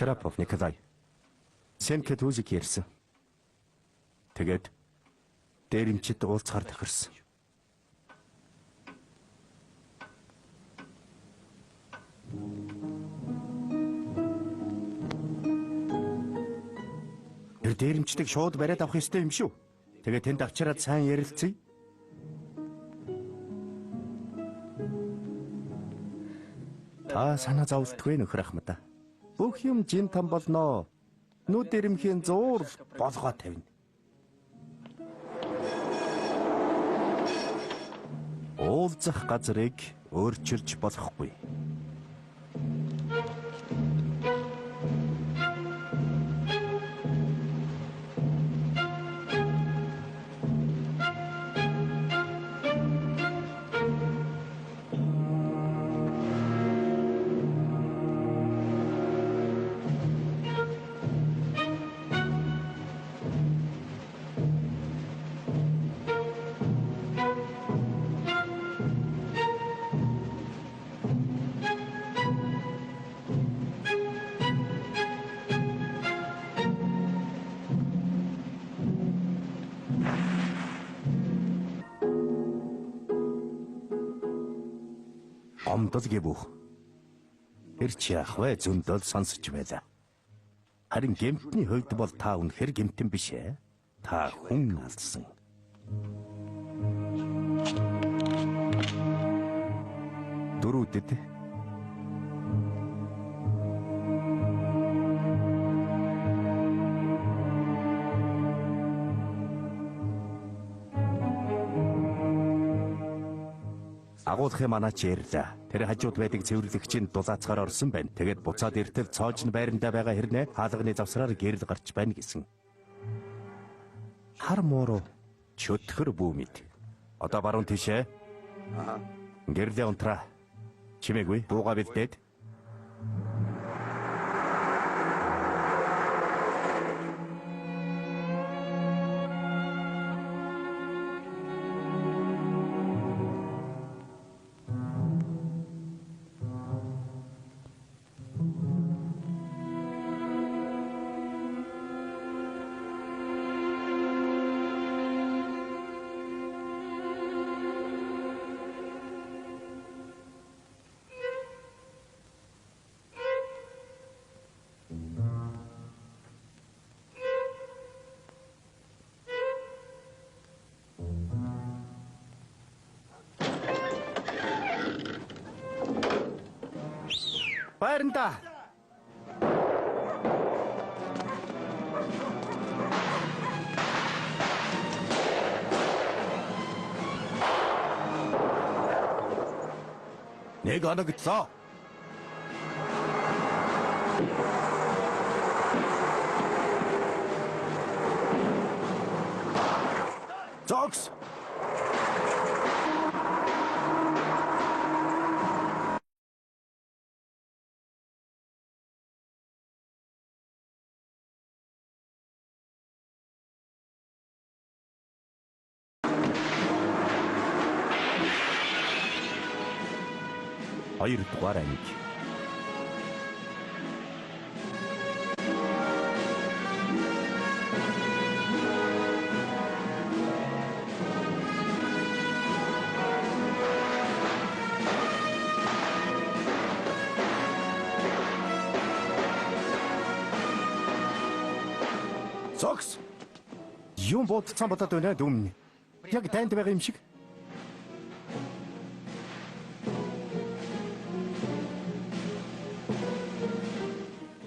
Шарапов Николай. Сенкет үзик ярьсан. Тэгээд дээрэмчид уулзахаар тохирсон. Дээрэмчдэг шууд бариад авах ёстой юм шүү. Тэгээд тэнд авчираад сайн ярилцъя. Та санаа зовлтгүй нөхөр ахмад. Бүх юм жин там болно. Нүд дээрэмхийн зуур болгоо тавина. Уулзах газрыг өөрчилж болохгүй. Гомдол гэвүх. Хэрч яах вэ? Зөндөл сонсож байлаа. Харин гэмтний хувьд бол та үнэхэр гэмтэн биш ээ. Та хүн алсан. Дөрүүдэд агуулгын манаач ярьлаа. Тэр хажууд байдаг цэвэрлэгчийн дулаацгаар орсон байна. Тэгээд буцаад эртэл цоож нь байрандаа байгаа хэрнээ хаалганы завсраар гэрэл гарч байна гэсэн. Хар мууруу чөтгөр бүүмид. Одоо баруун тишээ. Гэрлээ унтраа. Чимээгүй бууга бэлдээд. Байранда. Нэг оногдсоо. Зогс. Хоёр дугаар анги. Зогс. Юм бодцсан бодоод байна дүмнэ. Яг танд байгаа юм шиг.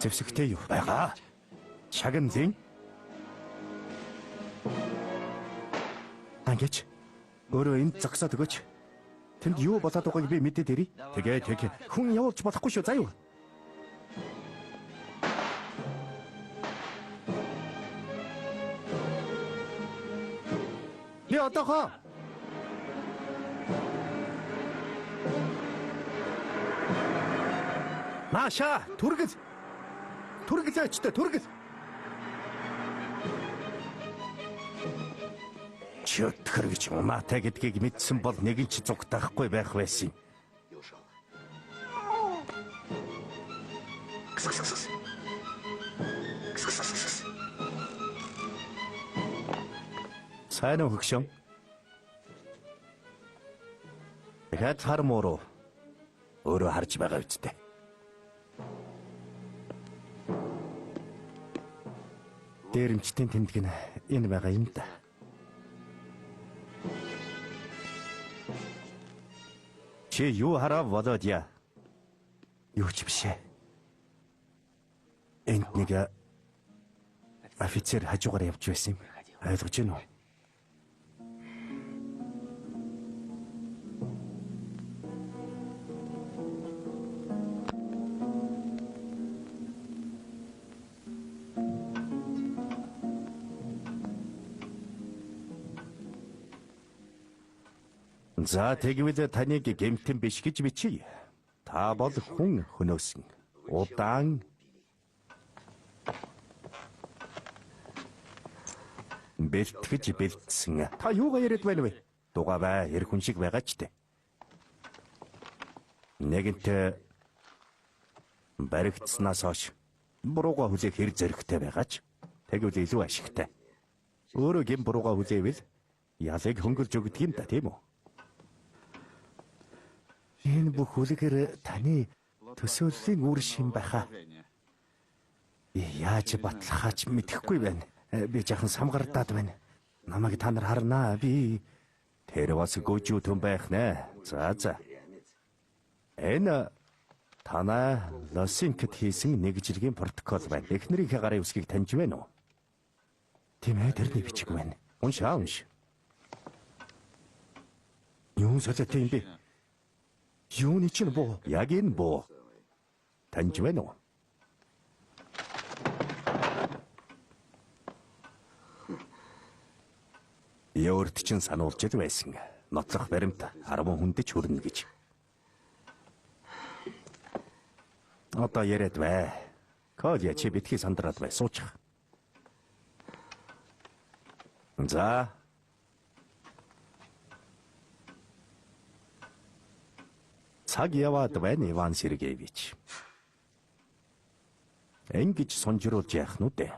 Зэвсэгтэй юу байгаа? Шагнлын. Ангич. Өөрөө энд загсаад өгөөч. Тэнд юу болоод байгааг би мэдээд ирье. Тэгээ хүн явуулж болохгүй шүү заа юу? Би одоохоо Маша, түргэл ачтай түргэл. Чөтгөр гэж унаатай гэдгийг мэдсэн бол нэгэн ч зүгтахгүй байх байсан юм. Сайн уу хөгшин? Дахиад хар муу өөрөө харж байгаа үсттэй. Дээрэмчтийн тэмдэг нь энэ байгаа юм да. Чи юу хараа Володя? Юу ч биш ээ. Энд нэг офицер хажуугаар явж байсан юм. Ойлгож байна уу? За тэгвэл таныг гэмтэн биш гэж бичье. Та бол хүн хөнөөсөн. Удаан бэлтгэж бэлдсэн. Та юугаа яриад байна вэ? Дугаа бай, эр хүн шиг байгаа ч дээ. Нэгэнтээ баригдсанаас хойш бурууга хүлээх хэр зэрэгтэй байгаа ч тэгвэл илүү ашигтай. Өөрөө гэм бурууга хүлээвэл ялыг хөнгөлж өгдөг юм да, тийм үү? Энэ бүх үлгэр таны төсөөллийн үр шим байхаа. Яаж батлахаач мэдэхгүй байна. Би жаахан самгардаад байна. Намайг та нар харнаа. Би тэр бас гүйж түн байх нэ. За. Энэ танай Лосинкт хийсэн нэг жилийн протокол байна. Эхнэрийнхээ гарын үсгийг таньж байна уу? Тийм ээ, тэрний бичиг байна. Унш. Юу солиотой юм бэ? Юуны чинь боо? Яг энэ боо. Таньж байна уу? Яурт чинь сануулж ил байсан. Нотлох баримт 10 хүндэж хүрнэ гэж. Одоо яриад бай. Кодя чи битгий сандраад бай, суучих. За. Цаг яваад байна, Иван Сергеевич. Ингэж сонжруулж яах нү дээ?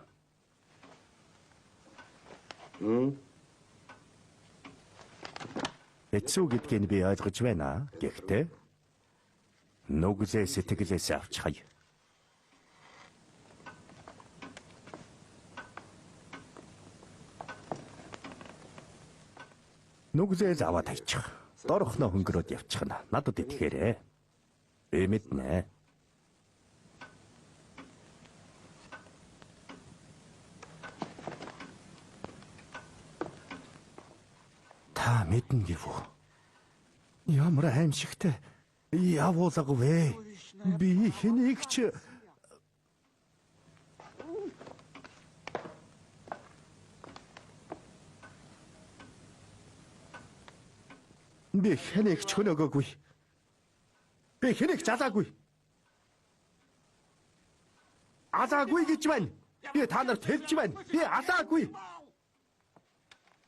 Хэцүү гэдгийг би ойлгож байна. Гэхдээ нүглээ сэтгэлээс авч хай. Нүглээ аваад хайчих. Дорхноо хөнгөрөөд явчихна. Надад итгэхээрээ. Би мэднэ. Та мэднэ гэв үү? Ямар аимшигтай. Явуулга вэ? Би хэнийг ч би хэнийг ч хөнөөгөөгүй. Би хэнийг ч алаагүй. Алаагүй гэж байна. Би та нарт хэлж байна. Би алаагүй.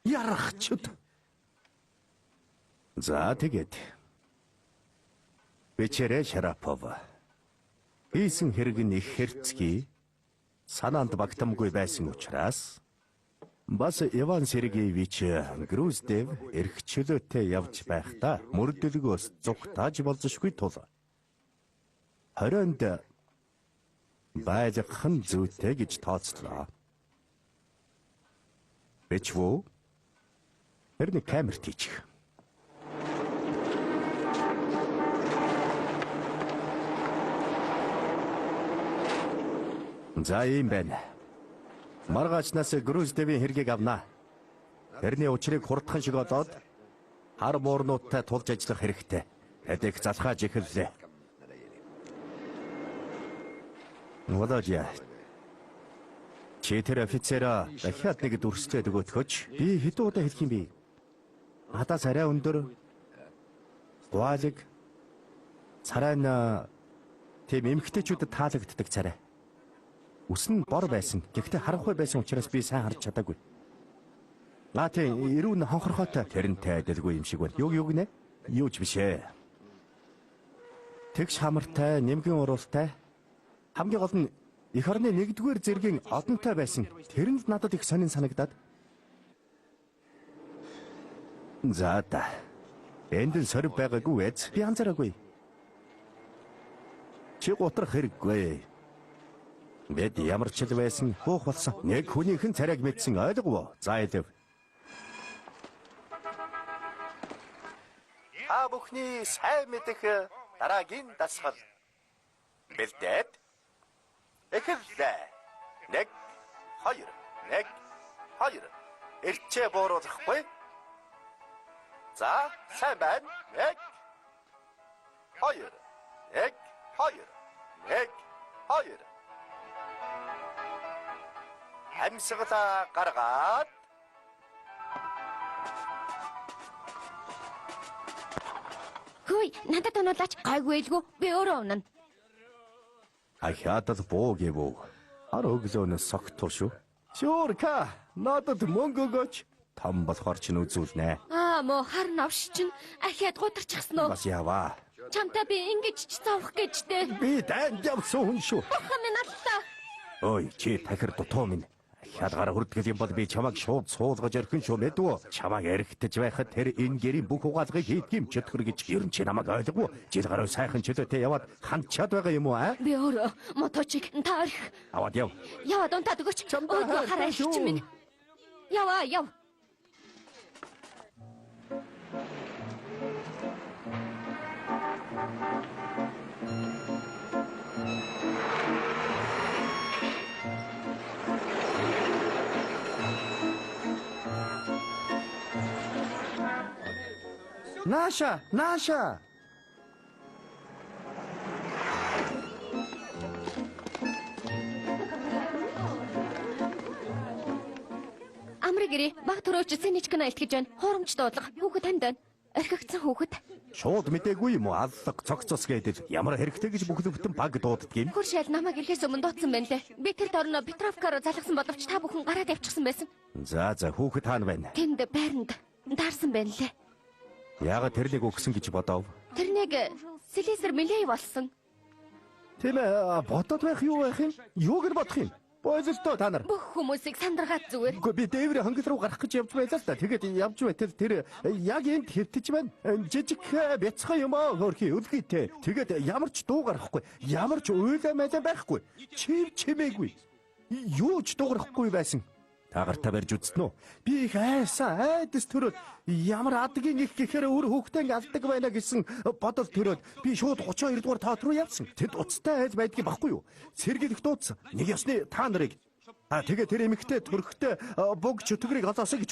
Ярахчуд. За тэгээд. Вечерэ Шарапова. Хийсэн хэрэг нь их хэрцгий. Санаанд багтамгүй байсан учраас бас Иван Сергеевич Груздев эрхчлөөтэй явж байхдаа мөрдөлгөөс зүгтааж болзошгүй тул хорионд байлгах нь зүйтэй гэж тооцлоо. Бичвүү? Хэрний камерт хийчих. За юм байна. Маргаачнаас Груздевийн хэргийг авнаа. Тэрний учрыг хурдхан шиг олоод хар буурнуудтай тулж ажиллах хэрэгтэй. Тэдийг залхааж эхэллээ. Володя. Чи тэр офицера дахиад нэг дүрслээд өгөөтгөч. Би хэдэн удаа хэлэх юм бэ? Надаас арай өндөр. Гуалиг. Царайна тийм эмгтээчүүдэд таалагддаг царай. Үсэн бор байсан. Гэхдээ харанхуй байсан учраас би сайн харж чадаагүй. Тийм эрүүн хонхорхойтой тэрнтэй адилгүй юм шиг байна. Юг нэ? Юу ч биш ээ. Тэгш хамартай, нэмгэн уралтай. Хамгийн гол нь эх орны 1-р зэргийн одонтой байсан. Тэр нь надад их сонин санагдаад. За та. Энд нь сорив байгаагүй эз. Би анзаараагүй. Чи готрох хэрэггүй. Бид ямар ч л байсан хөөх болсон. Нэг хүнийхэн царайг мэдсэн ойлгов. За идэв. Та бүхний сайн мэдэх дараагийн дасгал. Бэлдээд. Эхэллээ. 1 2 1 2 Эрчээ бууруулахгүй. За, сайн байна. 1 2 1 2 1 2 Амьсгалаа гаргаад Хөөе, надад онолаач гайгүй элгүй. Би өөрөө унана. ахиадал буугэв. Ар өглөөнөөс согтуу шүү. Шуурка, надад мөнгө өгөөч. Том болохоор ч үзүүлнэ. Муу хар навш чинь ахиад гутарчихсан уу? Бас яваа. Чамтай би ингэж ч зовх гэжтэй. Би дайнд явсан хүн шүү. Бахан минь аллаа. Ой, чи тахир дутуу минь. Хядгаар хүртгэл юм бол би чамайг шууд суулгаж өрхөн шүү мэдвэ. Чамайг эргэтэж байхад тэр энэ гэрийн бүх угаалгыг хийдгийм чөтгөр гэж ер нь чи намайг ойлгов. Жил гаруй сайхан чөлөөтэй яваад ханчаад байгаа юм уу аа? Би өөрөө моточиг таарх. Аваад яв. Яваад унтаад өгөөч. Өөдөө хараа их чинь минь. Яваа, яв. Наша. Амрыг ирээ. Баг төрөөч сэничгэн айлтгэж байна. Хуурамч дуудлага. Хүүхэд танд байна. Орхигдсан хүүхэд. Шууд мэдээгүй юм уу? Аллах цогцос гэдэг. Ямар хэрэгтэй гэж бүх зөвхөн баг дууддаг юм. Хуршаал намайг ирэхээс өмнө дуудсан байна лээ. Би тэр дорно Петровкаар залгасан боловч та бүхэн гараад явчихсан байсан. За, хүүхэд хаана байна? Тэнд байранд таарсан байна лээ. Яагаад тэрлийг өгсөн гэж бодов? Тэр нэг Слизер Милей болсон. Тийм ээ, бодоод байх юу байх юм? Юуг нь бодох юм? Бойлолтоо та нар. Бүх хүмүүсийг сандраад зүгээр. Үгүй би дээврийн хангал руу гарах гэж явж байлаа л да. Тэгээд явж байтал тэр яг энд хэвтэж байна. Жижиг бяцхан юм аа хөрхи өлгийтэй. Тэгээд ямар ч дуу гарахгүй, ямар ч уйлаа мэлэн байхгүй. Чимээгүй. Юу ч дуу гарахгүй байсан. Та гартаа барьж үзсэн үү? Би их айсан айдас төрөөд ямар адгийн их гэхээр өөр хүүхдээ алдаг байна гэсэн бодол төрөөд би шууд 32 дугаар таат руу явсан. Тэд уцтай айл байдгийг баггүй юу? Сэргийлэх дуудсан. Нэг ёсны та нарыг. Тэгээ тэр эмэгтэй төрхтэй буг чөтгөрийг олоосоо гэж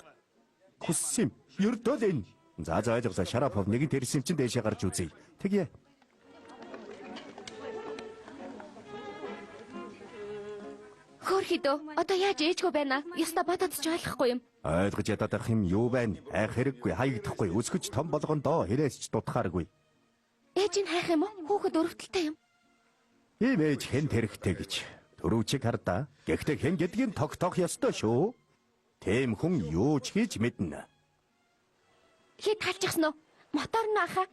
хүссэн юм. Ердөө л энэ. За ойлголоо Шарапов нэгэн тэрсэн чинь дээшээ гарч үзье. Тэгээ Хөрхидөө одоо яаж ээжгүй байна? Яста бодоод ч ойлгохгүй юм. ойлгож ядах юм юу байна? Айх хэрэггүй, хаягдахгүй, өсгөж том болгондоо хэрээс ч дутхааргүй. Ээж нь хайх юм уу? Хүүхэд өрөвдөлтэй юм. Ийм ээж хэн хэрэгтэй гэж. Төрүүчиг хардаа. Гэхдээ хэн гэдгийг тогтоох ёстой шүү. Тэм хүн юу ч хийж мэднэ. Хэд халчихсан уу? Мотор нь ахаа.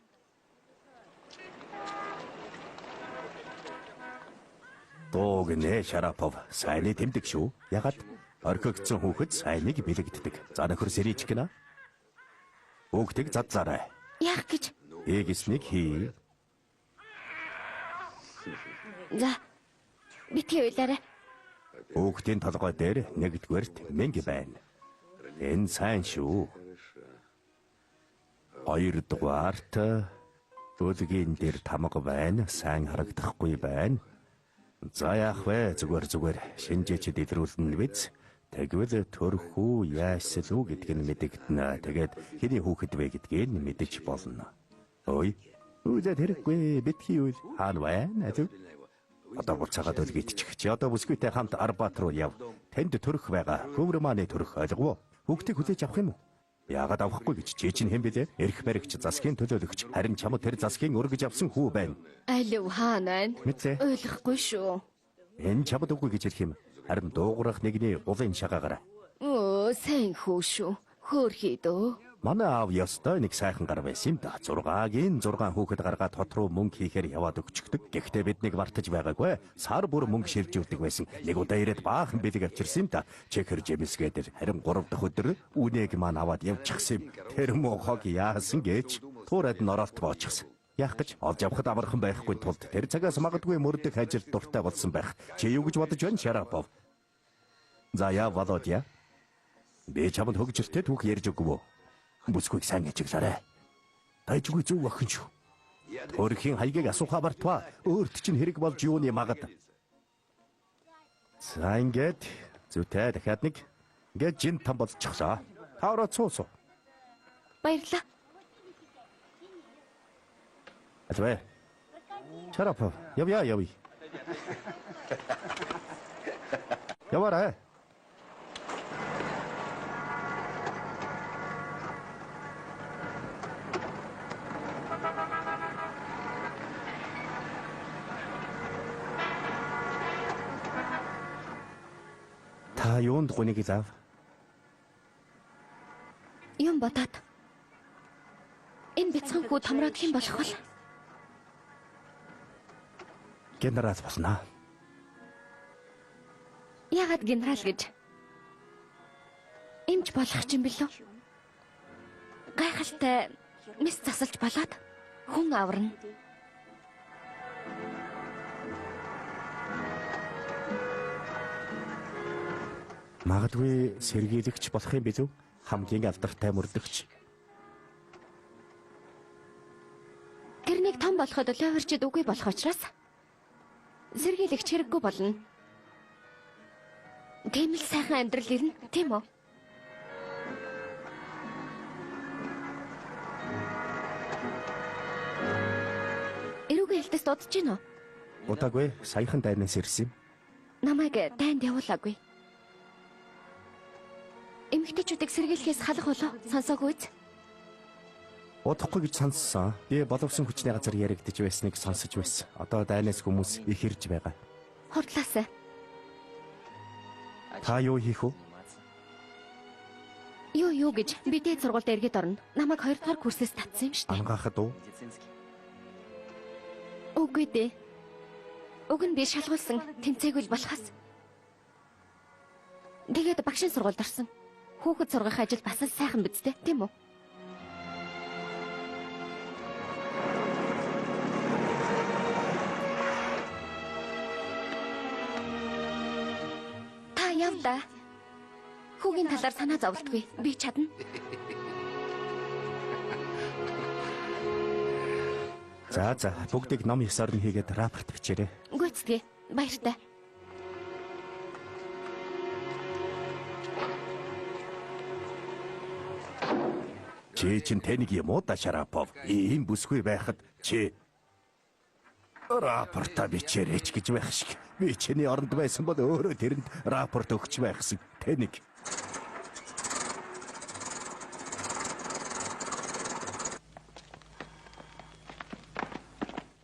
Дуугнэ Шарапов сайныг тэмдэг шүү. Ягаад орхигдсон хүүхэд сайныг бэлэгддэг. За нөхөр сэрийч гинэ. Хүүхдийг задзаарай. Яах гэж? Ээгэснийг хий. За. Битгий уйлаарай. Хүүхдийн толгой дээр нэгдүгээрт мэнг байна. Энэ сайн шүү. Хоёрдугаарт өлгийн дээр тамга байна. Сайн харагдахгүй байна. За яах вэ? Зүгээр шинжээчд илрүүлнэ биз? Тэгвэл төрхүү яасл үү гэдг нь мэдэгдэнэ. Тэгээд хэний хүүхэд вэ гэдгийг мэдэж болно. Ой. Үзээд хэрэггүй битгий үйл хаана байна? Одоо буцаагаад өлгийдчих. Чи одоо бүсгүйтэй хамт Арбат руу яв. Тэнд төрх байгаа. Хөврманы төрх ойлгов. Хүүхдийг хүлээж авах юм уу? Яагаад авахгүй гэж чи чинь хэн бэлээ? Эрх баригч засгийн төлөөлөгч. Харин чамд тэр засгийн өргөж авсан хүү байна. Алив хаана? Мэдээ. Ойлгохгүй шүү. Энэ чамд үгүй гэж хэлэх юм. Харин дуугарах нэгний улын шагаагаар. Оо, сайн хүү шүү. Хөөрхий дөө. Манай аав ёстой нэг сайхан гар байсан юм да. 6-гийн 6 хүүхэд гаргаад хот руу мөнгө хийхээр яваад өгчдөг. Гэхдээ биднийг мартаж байгаагүй. Сар бүр мөнгө шилжүүлдэг байсан. Нэг удаа ирээд баахан бэлэг авчирсан юм да. Чекер Джеймс гэдэг. Харин 3 дахь өдөр үнэг маань аваад явчихсан юм. Тэр мохог яасан гэж туурайд нь оролт боочихсан. Яах гэж олж авахд амархан байхгүй тулд тэр цагаас магадгүй мөрдөх ажил дуртай болсон байх. Чи юу гэж бодож байна, Шарапов? За яа Володя. Би чамд хөгжилтэй түүх ярьж өгвөө. Бүсгүйг сайн ажиглаарай. Дайжгүй зөв охин шүү. Төрхийн хаягийг асуухаа бартваа. Өөрт чинь хэрэг болж юуны магад. За ингээд зүйтэй дахиад нэг ингээд жин там болчихлоо. Тавраа цуусуу. Баярлалаа. Атвэ. Шарапов, явъя. Яваарай. Та юунд гүнийг зав? Юм бодоод. Энэ бяцхан хүү тамраад хэн болох вэ? Генерал болно. Яагаад генерал гэж? Эмч болох юм билүү? Гайхалтай мис засалж болоод хүн аварна. Магадгүй сэргийлэгч болох юм билүү? Хамгийн алдартай мөрдөгч. Гэрнийг том болоход ловерчд үгүй болох учраас сэргийлэгч хэрэггүй болно. Тийм л сайхан амьдрал ирнэ, тийм үү? Эрүүгийн хэлтэс дуудаж гин үү? Удаагүй саяхан дайнаас ирсэн юм. Намайг дайнд явуулаагүй. Эмэгтэйчүүдийг сэргийлэхээс халах болоо сонсоогүй биз? Удахгүй гэж сонссон. Би боловсон хүчний газар яригдж байсныг сонсож байсан. Одоо дайнаас хүмүүс их ирж байгаа. Хордлаасаа. Та юу хийх вэ? Юу гэж би дээд сургуульд эргээд орно. Намайг 2 дахь курсээс татсан юм шүү дээ. Ангаахад уу? Үгүй дээ. Уг нь би шалгуулсан тэмцээгүй болохоос. Тэгээд багшийн сургуульд орсон. Хүүхэд сургах ажил бас л сайхан биз дээ, тийм үү? Та явда. Хүүгийн талаар санаа зовлтгүй. Би чадна. За бүгдийг ном ёсоор нь хийгээд рапорт бичээрэй. Гүйцэтгэе. Баяртай. Чи чин тэнийг юм уу да Шарапов? Ийм бүсгүй байхад чи рапорта бичээрэй гэж байх шиг. Би чиний оронд байсан бол өөрөө тэрэнд рапорт өгч байхсан. Тэнийг.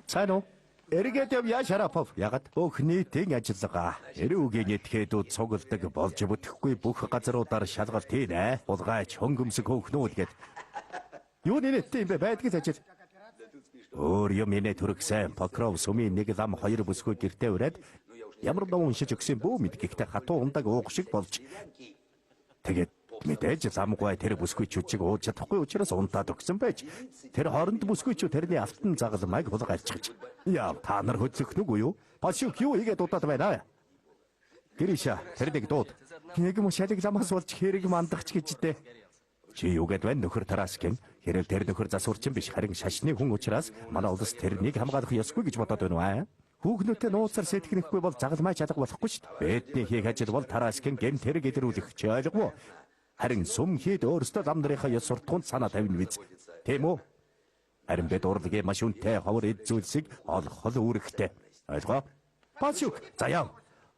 Цаано. Эргээд явъя Шарапов. Ягд бүх нийтийн ажиллагаа. Эрүүгийн этгээдүүд цугладаг болж бүтэхгүй бүх газруудаар шалгалт хийнэ. Улгайч хөнгөмсг хөөхнүүд гээд. Юу нэртэй юм бэ? Байдгийг ажил. Өөр юм инэ төрөгсөн Покров сумын нэг лам 2 бүсгүй гэртээ ураад ямар ном уншиж өгсөн бөө мэдгэхтэй хатуу ундаг уух шиг болж. Тэгээд мэдээж замгүй тэр бүсгүйчүүд ууж чадахгүй учраас унтаад өгсөн байж. Тэр хооронд бүсгүйчүүд тэрний автан загалмайг хулгайлчихж. Яа, та нар хөдлөх нүг юу? Пашук юу хийгээд удаад байна? Гриша, тэрнийг дууд. Нэг юм шалиг замаас болж хэрэг мандахч гэжтэй. Чи юу гэд байна нөхөр Тараскин? Хэрэг тэр нөхөр засварчин биш харин шашны хүн учраас манай улс тэрнийг хамгаалах ёсгүй гэж бодоод байна уу? Хүүхнүүтэй нууцаар сэтгэнэхгүй бол загалмай чадах болохгүй шүү дээ. Бидний хийх ажил бол Тараскин гэмт хэрэг илрүүлэх ч ойлгов уу? Харин сум хийд өөрсдөө лам нарынхаа ёс суртахуунд санаа тавина биз. Тийм үү? Харин бид урлагийн маш үнэтэй ховор эд зүйлсийг олох үүрэгтэй. Ойлгоо? Пасюк, заяа.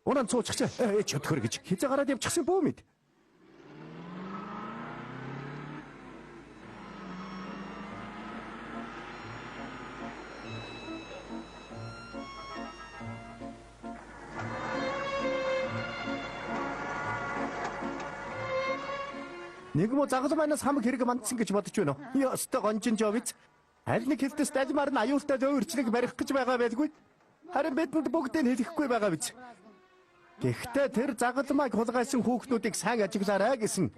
Унан цуучих чөтгөр гэж хизээ гараад явчихсан бөө мэд. Нэг муу загалмайнаас хамаг хэрэг мандсан гэж бодож байна уу? Ёстой гонжин жовиц. Аль нэг хэлтэс дажмаар нь аюултай өөрчлөг барих гэж байгаа байлгүй. Харин бидэнд бүгдийг хэлэхгүй байгаа биз. Гэхдээ тэр загалмайг хулгайсан хүүхнүүдийг сайн ажиглаарай гэсэн.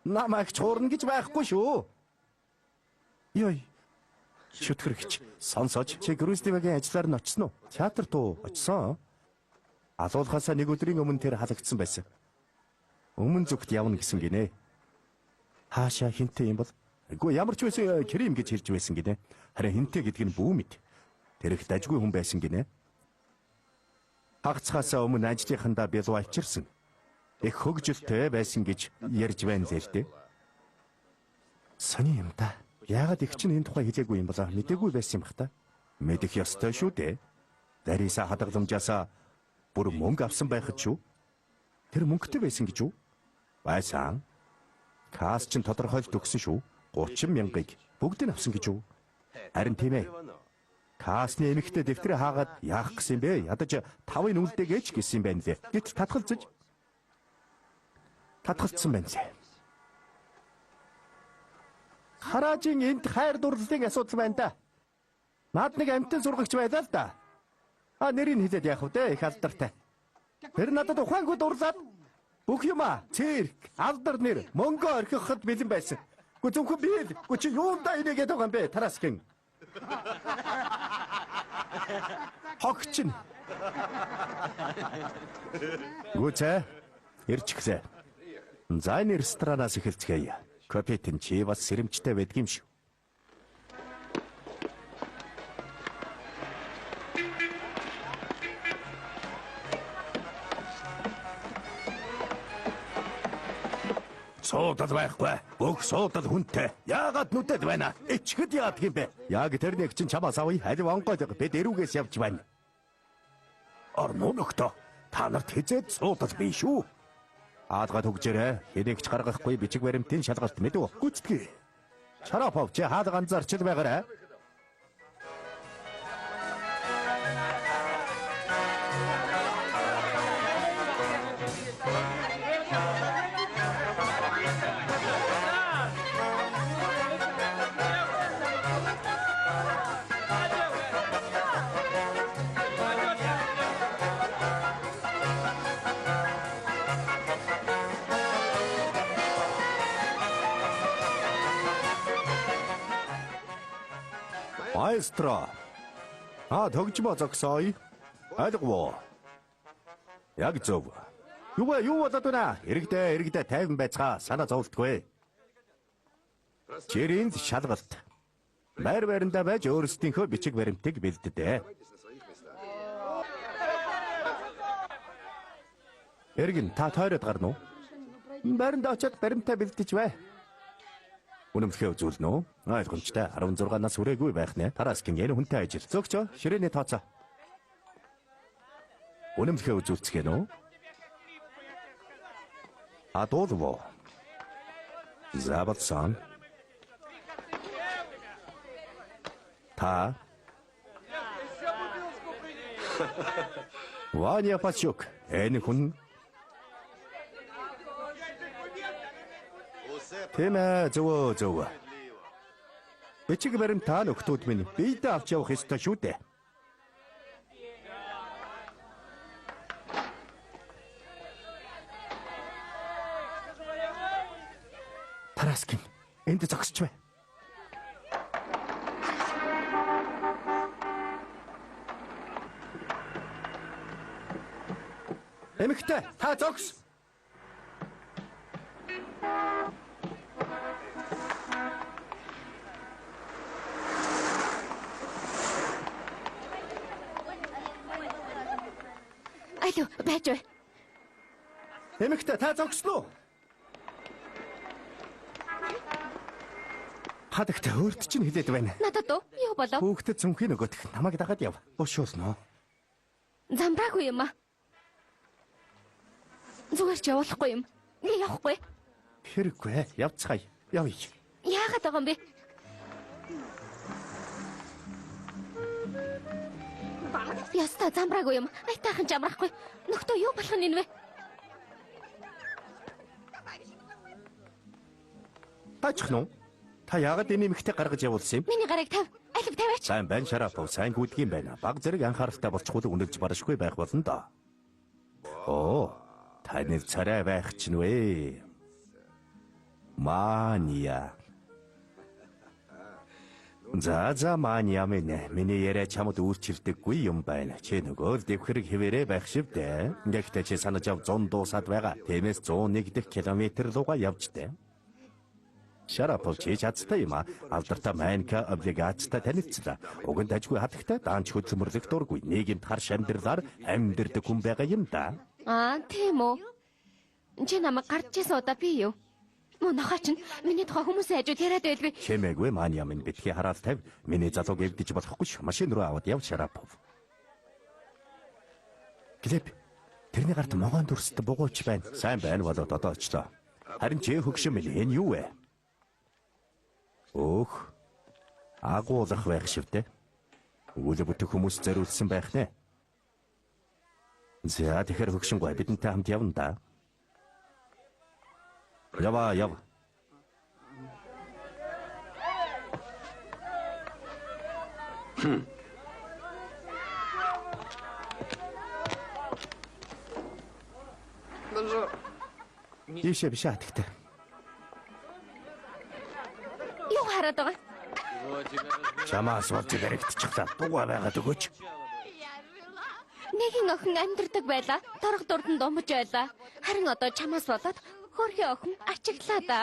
Намайг чуурна гэж байхгүй шүү. Ёй. Шүтгэрэгч сонсож чи Грюстивагийн ажлаар нь очсон уу? Театрт уу очсон? Алуулхаасаа нэг өдрийн өмнө тэр халагдсан байсан. Өмнө зүгт явна гэсэн гинэ. Хаашаа хинтээ юм бол? Үгүй ямар ч байсан Крим гэж хэлж байсан гинэ. Харин хинтээ гэдэг нь бүү мэд. Тэр их дажгүй хүн байсан гинэ. Хагацхаасаа өмнө ажлынхандаа бэлвалчирсан. Их хөгжилтэй байсан гэж ярьж байна л дээ. Сони юм да. Яагаад их чинь энэ тухай хэлээгүй юм болоо? Мэдээгүй байсан юм бах та. Мэдэх ёстой шүү дээ. Дариса хадгаламжаасаа бүр мөнгө авсан байхад шүү. Тэр мөнгөтэй байсан гэж юу? Байсан. Каас чин тодорхойлт өгсөн шүү. 30 мянгаыг бүгдийг авсан гэж юу? Харин тийм ээ. Каасны эмэгтэй дэвтрээ хаагаад яах гэсэн бэ? Ядаж 5-ын үлдээгэж гэсэн юм байна лээ. Гэт татгалцсан байна лээ. Хараажийн энд хайр дурлалын асуудал байна да. Наад нэг амтэн сургагч байлаа л да. Нэрийг хэлээд яах вэ? Их алдартай. Тэр надад ухаангүй дурлаад бүх юма, цэрк, алдар нэр, мөнгө орхиход бэлэн байсан. Гү зөвхөн би л. Гү чи юундаа инээгээд байгаа юм бэ? Тараскин. Хогчин. Гүцэ. Ирчихлээ. За энэ ресторанаас эхэлцгээе. Капитан чи бас сэрэмжтэй байдаг юм шүү. Суудал байхгүй. Бүх суудал хүнтэй. Яагаад нүдэд байна? Ичгэд яадаг юм бэ? Яг тэр нэг чинь чамаас авъя. Харин онгойд бид эрүүгээс явж байна. Орно нөхтө. Та нарт хизээд суудал бий шүү. Аадгаад хөгжөөрэй. Хэдийгч гаргахгүй бичиг баримтын шалгалт мэдв. Гүцтгэе. Шарапов чи хаалга анзаарчил байгаарай. Маэстро. Тогжмо зогсоё. Айлгоо. Яг зөв. Юу болоод байна? Иргэдээ тайван байцгаа санаа зовлтгүй. Жиринд шалгалт. Байрандаа байж өөрсдийнхөө бичиг баримтыг бэлддээ. Эргэн та тойроод гарна уу? Байрандаа очиад баримтаа бэлдэж бай. Үнэмлэхээ үзүүлнэ үү? Ойлгомжтой. 16 нас хүрээгүй байх нэ. Тараскин энэ хүнтэй ажил. Зөгчөө, ширээний тооцоо. Үнэмлэхээ үзүүлцгэнэ үү? Адуулво. Забатсан. Та. Ваня Пачук. Энэ хүн Тэмээ зөв. Бичиг баримт та нөхдүүд минь биедээ авч явах ёстой шүү дээ. Тараскин, энд зогсч бай. Эмэгтэй, та зогс. Алло, байж бай. Эмэгтэй, та зогсноо. Хадагтай өөрт чинь хэлээд байна. Надад уу? Юу болов? Хүүхдэд цүнхийн нөгөөх намайг дагаад яв. Бушуулноо. Замбраагүй юм аа. Зүгээр ч явуулахгүй юм. Явахгүй. Хэрэггүй. Явцгаая. Явъя. Яагаад байгаа юм бэ? Яста замбраагүй юм. Айтайхан ч амрахгүй. Нөхдөө юу болох нь энэ вэ? Таачих нь. Та яагаад энэ эмэгтэй гаргаж явуулсан юм? Миний гарыг тав. Алив тавиач. Сайн байна Шарапов, сайн гүйдэг юм байна. Баг зэрэг анхааралтай болчихвол үнэлж барашгүй байх болно да. Оо, таны царай байх ч нүэ. Мания. За мания минь. Миний яриа чамд үйлчилдэггүй юм байна. Чи нөгөө л дэвхэрэг хэвээрээ байх шивдэ. Гэхдээ чи санаж ав 100 дуусаад байгаа. Тиймээс 101 дэх километр руугаа явжтэй. Шарапов чи чадтай юм а. Алдартай Майнка облигацтай танилцлаа. Уг нь дажгүй хатагтай даанч хөдөлмөрлөх дургүй. Нийгэмд харш амьдралаар амьдэрдэг хүн байгаа юм да. Тийм үү. Чи намайг гарч ирсэн удаа би юу? Мөн нохооч нь миний тухай хүмүүсийн хажууд яриад байлгүй. Чимээгүй мания минь битгий хараал тавь. Миний залууг эвдэж болохгүй ш. Машин руу аваад яв Шарапов. Глеб, тэрний гарт могоон дүрстэй бугууч байна. Сайн байна болоод одоо очлоо. Харин чи хөгшин минь энэ юу вэ? Өөх. Агуулах байх шивдэ. Үйл бүтэх хүмүүс зориулсан байх нэ. За тэгэхээр хөгшингөө бидэнтэй хамт явна да. Ява. Ийшээ биш атагтай. Юу хараад байгаа? Чамаас болж баригдчихлаа. Дугаа байгаад өгөөч. Нэгэн охин амьдардаг байлаа. Торох дурдан думж байлаа. Харин одоо чамаас болоод хөрхи охин ачиглаа да.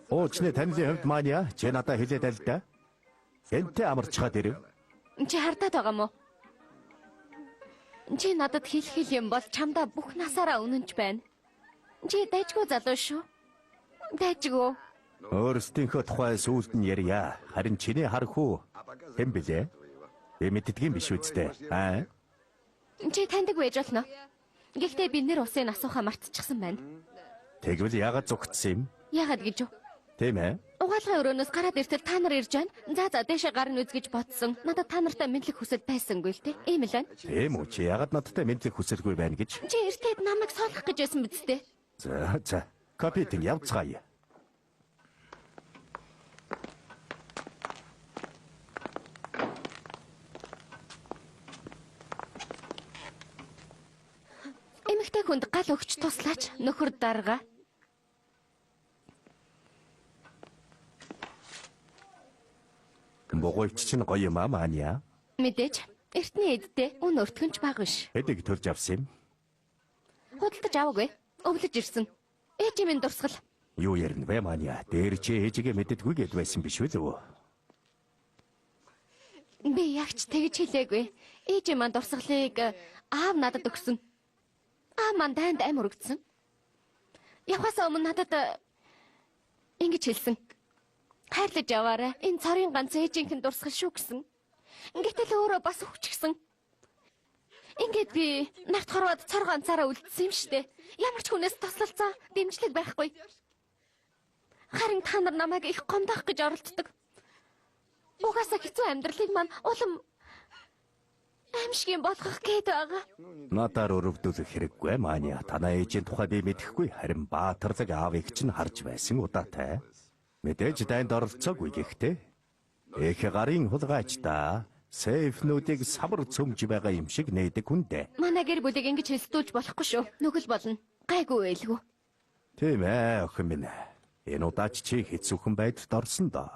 Оочны танилын хувьд мания чи надад хэлээд аль да. Энтэй амарчгаад ирэв. Чи хардаад байгаа мó? Чи надад хэлэх юм бол чамдаа бүх насаараа үнэнч байна. Чи дайжгүй залуу шүү. Дайжгүй. Өөрсдийнхөө тухай сүулт нь ярья. Харин чиний хархуу хэн блэ? Би мэддгийм биш үсттэй. Чи таньдаг байж болно. Гэхдээ би нэр усын асуухаа мартчихсан байна. Тэгвэл яагаад зүгтсэн юм? Яагаад гэж юу? Тийм ээ. Угаалгын өрөөнөөс гараад иртэл та нар ирж байна. За дээшээ гарна үз гэж бодсон. Надад та нартай мэдлэг хүсэл байсангүй л те. Ийм л байна. Тийм үү? Чи яагаад надтай мэдлэг хүсэлгүй байна гэж? Чи эртээд намайг соолох гэж байсан биз дээ. За. Капитан явцгаая. Эмэгтэй хүнд гал өгч туслаач нөхөр дарга. Богойч чинь гоё юм аа мания. Мэдээж эртний эддээ үн өртгөнч баг биш. Эдэг төрж авсан юм. Худалдаж аваагүй. Өвлөж ирсэн. Ээж минь дурсгал. Юу ярина вэ мания? Дээр чи ээжигээ мэддэггүй гэд байсан биш үү лөө? Би ягч тэгж хэлээгүй. Ээж минь дурсгалыг аав надад өгсөн. Аав маань дайнд амь өргөцсөн. Явхаас өмнө надад ингэж хэлсэн. Хайрлаж яваарай. Энэ цорын ганц ээжийнхэн дурсгал шүү гэсэн. Гэтэл өөрөө бас өвчгсөн. Ингээд би нарт хорвоод цор ганцаараа үлдсэн юм штэ. Ямар ч хүнээс тослолцоо дэмжлэг байхгүй. Харин та нар намайг их гомдох гэж оролддог. Угаасаа хэцүү амьдралыг маань улам аимшиг болгох гээд байгаа. Надаар өрөвдүүлэх хэрэггүй мания. Танаа ээжийн тухай би мэдэхгүй. Харин баатарлаг аавыг чинь харж байсан удаатай. Мэдээж дайнд оролцоогүй гэхдээ их гарын хулгайч та сейфнүүдийг самар цөмж байгаа юм шиг нээдэг хүндэ. Манай гэр бүлийг ингэж хэлсдүүлж болохгүй шүү. Нүгэл болно. Гайгүй байлгүй. Тийм ээ охин минь. Энэ удаач чи хэцүүхэн байдалд орсон доо.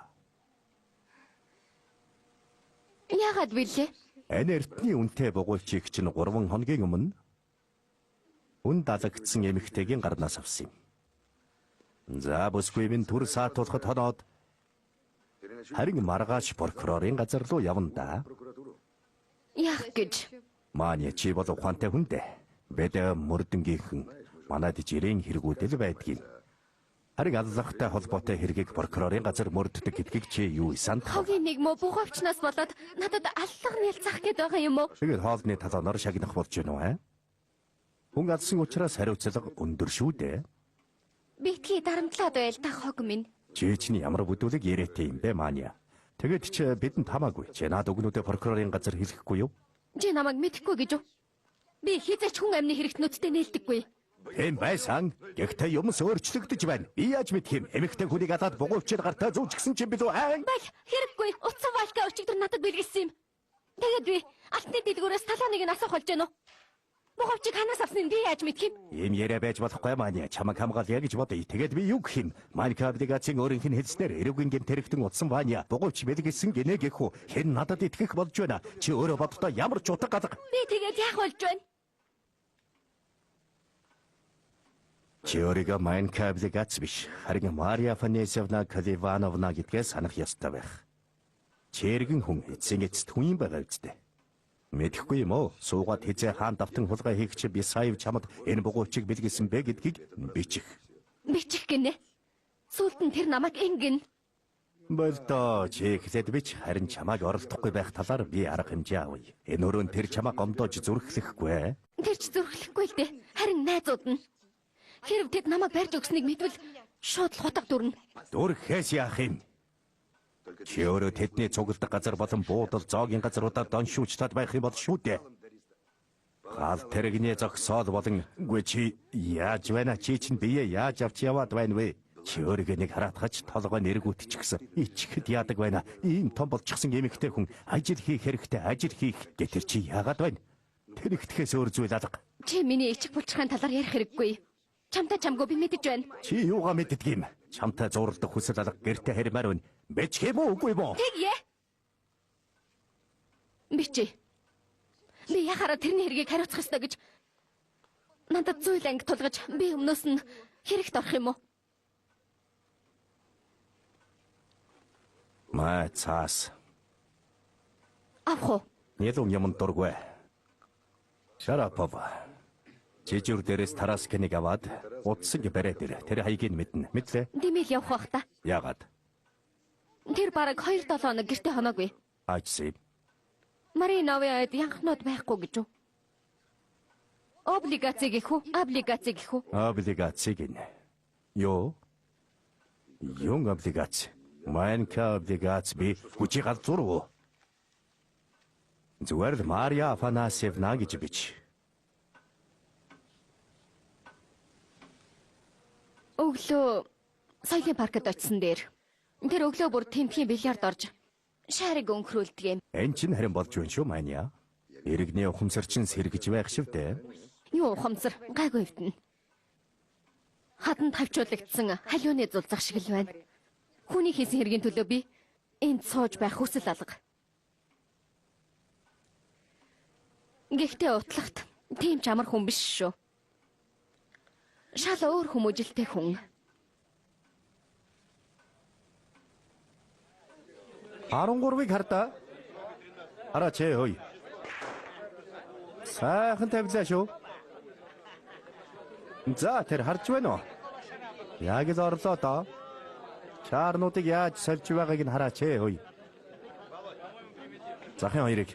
Яагаад билээ? Энэ эртний үнэтэй бугуйчийг чинь 3 хоногийн өмнө үн далагдсан эмэгтэйгийн гарнаас авсан юм. За бүсгүй минь түр саатуулахад хоноод харин маргааш прокурорын газар руу явна да. Яах гэж? Мания чи бол ухаантай хүн дээ. Бид мөрдөнгийнхэн манайд жирийн хэрэгүүдэл байдгийг. Харин аллахтай холбоотой хэргийг прокурорын газар мөрддөг гэдгийг чи юу санд? Хогийн нэг мө бугавчнаас болоод надад аллах нэлцах гээд байгаа юм уу? Тэгээд хоолны талаанаар шагнах болж байна уу аа? Хүн алсан учраас хариуцлага өндөр шүү дээ. Битгий дарамтлаад байл та хог минь. Чи чинь ямар бүдүүлэг яриатай юм бэ мания? Тэгээд чи бидэнд хамаагүй. Чи наад өгнүүдээ прокурорын газар хэлэхгүй юу? Чи намайг мэдэхгүй гэж үү? Би хизээч хүн амны хэрэгтнүүдтэй нээлдэггүй. Тийм байсан. Гэхдээ юмс өөрчлөгдөж байна. Би яаж мэдх юм? Эмэгтэй хүнийг адаад бугуйчид гартаа зүүжгсэн чинь билүү аа? Бай, хэрэггүй. Утсан валка өчигдөр надад бэлгэлсэн юм. Тэгээд би алтны дэлгүүрээс талааныг нь асуух болж гэнэ үү? Бугуйчиг ханаас авсныг би яаж мэдх юм? Ийм яриа байж болохгүй мааны. Чамаг хамгаалъя гэж бодъё. Тэгээд би юу гэх юм? Майнкрафтын өөрийнх нь хэлснээр эрүүгийн гэмт хэрэгтэн утсан баanya. Бугуйч бэлгэлсэн гинэ гэхүү. Хэн надад итгэх болж байна? Чи өөрөө боддоо ямар ч утга гадаг. Би тэгээд яах болж байна? Чи өөрийгөө Майнкрафтын биш. Харин Мария Фанесевна Каливановна гэдгээ санах ёстой байх. Чи эргэн хүн эцсийн эцэст хүн юм байгаа үстэй. Мэдхгүй юм уу? Суугаад хизээ хаан давтан хулгай хийх чи би сая чамд энэ бугуйчиг бэлгэлсэн бэ гэдгийг бичих. Бичих гинэ. Сүүлд нь тэр намайг ингэн. Болдоо чи хэсэд бич харин чамайг оролдохгүй байх талаар би арга хэмжээ авъя. Энэ өрөөнд тэр чамайг гомдоож зүрхлэхгүй. Тэр ч зүрхлэхгүй л дээ. Харин найзууд нь. Хэрв тэд намайг барьж өгснийг мэдвэл шууд л хутга дүрнэ. Дүрхээс яах юм? Чи өөрөө тэдний цугладаг газар болон буудал зоогийн газруудаар доншуулчтад байх юм бол шүү дээ. Гал тэрэгний зогсоод болон үгүй чи яаж байна? Чи чинь бие яаж авч яваад байна вэ? Чи өөрийгөө нэг хараатгач толгой нэргүүтчихсэн. Ичгэд яадаг байна. Ийм том болчихсон эмэгтэй хүн ажил хийх хэрэгтэй ажил хийх гэтэр чи яагаад байна? Тэр ихтгэхээс өөр зүйл алга. Чи миний ичих булчирхайн талаар ярих хэрэггүй. Чамтай чамгүй би мэдэж байна. Чи юугаа мэддэг юм? Чамтай зууралдах хүсэл алга гэртээ хэрмээр байна. Бич хэм үү үгүй боо? Тэгье. Бичээ. Би яхаараа тэрний хэргийг хариуцах ёстой гэж надад зүйл анги тулгаж би өмнөөс нь хэрэгт орох юм уу? Маа цаас. Авах уу? Нэлон юм дургүй. Шарапова. Жижиг дээрээс тараас кэнийг аваад утсан бариад ир. Тэр хаягийг мэднэ. Мэдлээ. Димэл явах бах та. Яагаад? Тэр бараг 2-7 хоног гэртээ хоноогүй. Ажсив. Мариновяд янхнууд байхгүй гэж үү? Облигаци гэх үү? Облигаци гэх үү? Облигаци гинэ. Юу? Юн облигаци. Майнка облигаци би хүчи галзууруу. Зүгээр л Мария Афанасьевна гэж бич. Өглөө соёлын паркт очисон дээр тэр өглөө бүр тэмдгийн бильярд орж шаарыг өнхрүүлдэг юм. Энд чинь харин болж байна шүү Майя. Иргэний ухамсар чинь сэргэж байх шивдэ. Юу ухамсар гайгүй хэвтэн. Хатанд тавьчуулагдсан халиуны зулцах шиг л байна. Хүний хийсэн хэргийн төлөө би энд сууж байх хүсэл алга. Гэхдээ утлагт тийм ч амар хүн биш шүү. Шал өөр хүмүүжилтэй хүн. 13-ыг хардаа. Хараач ой. Сайхан тавьлаа шүү. За тэр харж байна уу? Яг л орлоо доо. Чаарнуудыг яаж сольж байгааг нь хараач ой. Захын хоёрыг.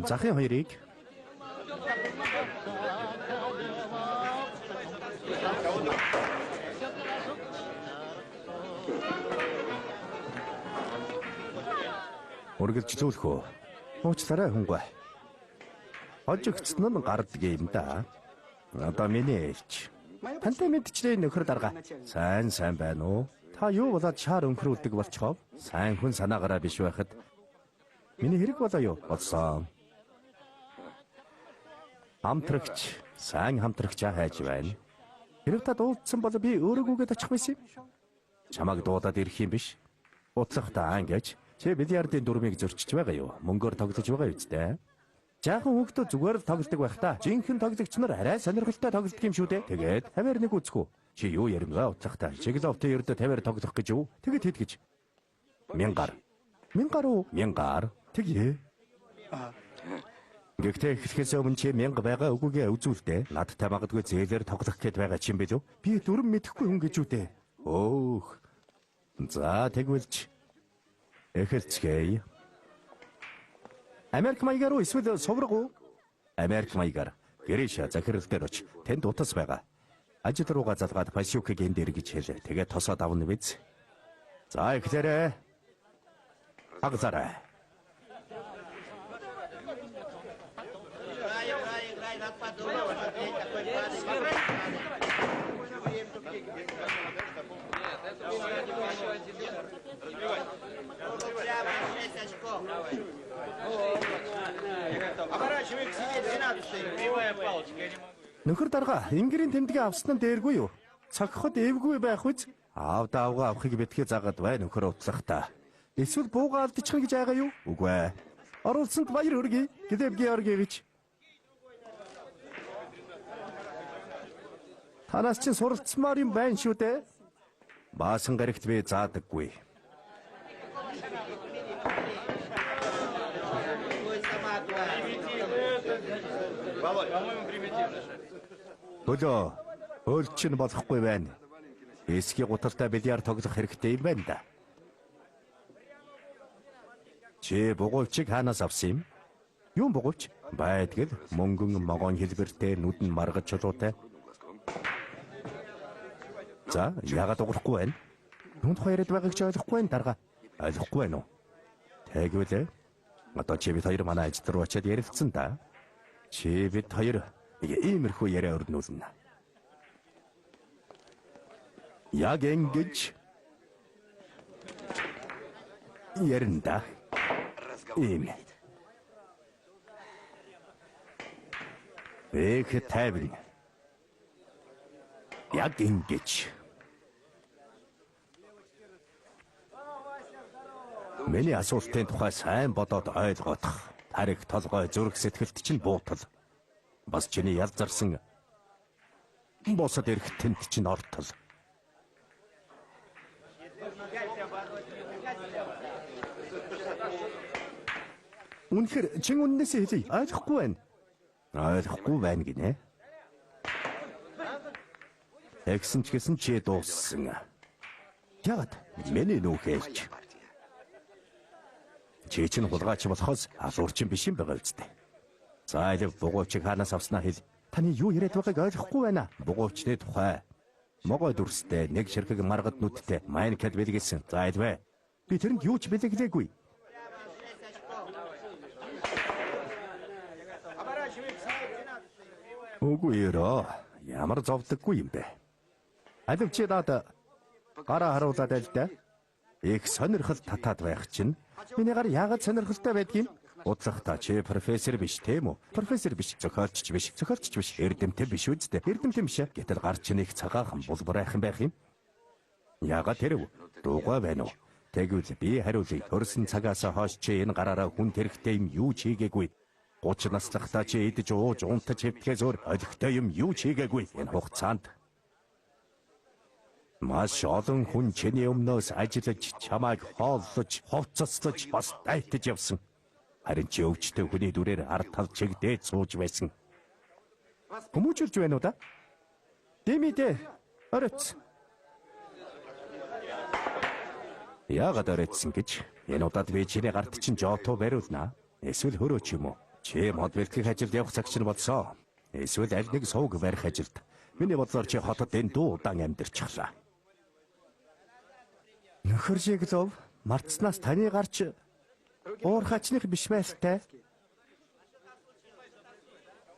Захын хоёрыг. Үргэлж зөөлөх үү? Уучлаарай хүнгүй. Хожигдсон нь гардаг юм да. Одоо миний ээлж. Тантай мэдчлээ нөхөр дарга. Сайн байна уу? Та юу болоод шаар өнхрүүлдэг болчихов? Сайн хүн санаагаараа биш байхад. Миний хэрэг болоо юу? Болсон. Хамтрагч, сайн хамтрагчаа хайж байна. Хэрэг та дуудсан бол би өөрөөгөөд очих байсан юм. Чамайг дуудаад ирэх юм биш. Утлахтаа ангиж. Чи бильярдын дүрмийг зөрчиж байгаа юу? Мөнгөөр тоглож байгаа үстэй. Жаахан хүүхдүүд зүгээр л тоглодог байх та. Жинхэнэ тоглогч нар арай сонирхолтой тоглодог юм шүү дээ. Тэгээд тавиар нэг үзэх үү? Чи юу ярмгаа утлахтаа? Чиглофтын ердөө тавиар тоглох гэж юу? Тэгээд хэд гэж? Мянгар уу? Мянгар. Тэгье. Гэхдээ эхлэхээс өмнө чи мянга байгаа үгүйгээ үзүүлдэ. Надтай магадгүй зээлээр тоглох гээд байгаа ч юм бэ лүү? Би дүрм мэдэхгүй хүн гэж үү дээ. Өөх. За тэгвэл эхэлцгээе. Америк маягаар уу эсвэл соврог уу? Америк маягаар. Гэрээш захирал дээр оч. Тэнд утас байгаа. Ажил руугаа залгаад пасюкийг энд ир гэж хэлээ. Тэгээд тосоод авна биз. За эхлээрэй. Агзараа. Нөхөр дарга ингэрийн тэмдгээ авсан нь дээргүй юу? Цогход эвгүй байх үз? Аав даавга авахыг битгий загаад байна нөхөр утлах та. Эсвэл бууга алдчихна гэж байгаа юу? Үгүй ээ. Оруулсанд баяр хүргэе. Гэдэв Георгиевич. Танаас чинь суралцмаар юм байна шүү дээ. Баасан гарагт би заадаггүй. Хөлөө, хөл чинь болохгүй байна. Эсгийн гуталтай бильярд тоглох хэрэгтэй юм байна да. Чи бугуйчиг хаанаас авсан юм? Юм бугуйч? Байдгал мөнгөн могоон хэлбэртэй нүдэн маргаж чулуутай. За, яагаад уурахгүй байна? Юунд хоёрод байгааг ч ойлгохгүй байна дарга. Ойлгохгүй байна уу? Тэгвэл одоо чи бид хоёр манай ажил руу очиад ярилцсан да. Чи бид хоёр иймэрхүү яриа өрнүүлнэ. Яг ингэж яринда. Ийм. Их тайван. Яг ингэж. Миний асуултын тухай сайн бодоод ойлгох. Тарих толгой зүрх сэтгэлд чинь буутал. Бас чиний ялзарсан босод ирэх тэнд чинь ортол. Үнэхээр чин үннээсээ хэлье. Ойлгохгүй байна. Ойлгохгүй байна гинэ. Эксэн ч гэсэн чи дууссан. Яагаад? Миний нүүхэлж. Чи чинь хулгайч болохоос асуурчин биш юм байгаа үстэй. За илэг бугуйчиг хаанаас авснаа хэл. Таны юу яриад байгааг ойлгохгүй байна. Бугуйчны тухай. Могой дүрстэй, нэг ширхэг маргад нүдтэй, майнкад бэлгэлсэн. За илвэ. Би тэрэнд юу ч бэлгэлээгүй. Үгүй ерөө. Ямар зовдөггүй юм бэ? Алив чи даад гараа харуулаад аль та. Их сонирхол татаад байх чинь миний гар яагаад сонирхолтой байдгийг удлах та чи профессор биш тийм үү? Профессор биш, зохиолч биш, эрдэмтэн биш үстэ. Эрдэмтэн биш. Гэтэл гар чинь их цагаахан булбар айхан байх юм. Яагаад тэрв? Дуугаа байна уу? Тэгвэл би хариулъя. Төрсөн цагаас хойш чи энэ гараараа хүн тэрхтээ юм юу ч хийгээгүй. 30 наслахтаа чи идэж ууж унтаж хэвтгэхээс өөр олигтой юм юу ч хийгээгүй. Энэ хугацаанд маш олон хүн чиний өмнөөс ажиллаж, чамайг хооллож, хувцаслаж, бас дайтаж явсан. Харин чи өвчтөй хүний дүрээр ард тал чигдээд сууж байсан. Хүмүүжүүлж байна уу да? Дэмидэ, оройц. Яагаад оройцсон гэж? Энэ удаад би чиний гарт чинь жоотоо бариулнаа. Эсвэл хөрөөч юм уу? Чи мод бэлтгэх ажилд явах цаг чинь болсоо. Эсвэл аль нэг сувг барих ажилд. Миний бодлоор чи хотод энэ дуу удаан амьдарчихлаа. Нөхөр шиг лов мартснаас таны гарч уурхачных биш байлтай.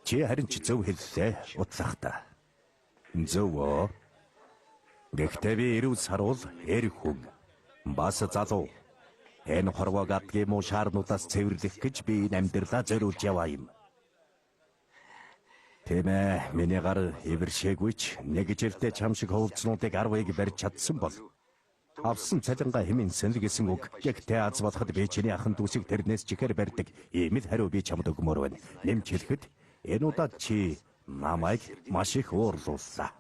Чи харин ч зөв хэллээ утлах та. Зөв. Гэхдээ би ирүү саруул эр хүн. Бас залуу. Энэ хорвоо гадгийн муу шаарнуудаас цэвэрлэх гэж би амьдралаа зориулж яваа юм. Тэмээ миний гар эвэршээгүй ч нэг жилдээ чам шиг хөвөлцнүүдийг 10-ыг барьж чадсан бол авсан цалингаа хэмээн сэнэлгэсэн үг. Гэхдээ аз болоход би чиний ахын дүүсийг тэрнээс чихээр барьдаг. Ийм л хариу би чамд өгмөр байна. Нэмж хэлэхэд энэ удаад чи намайг маш их уурлууллаа.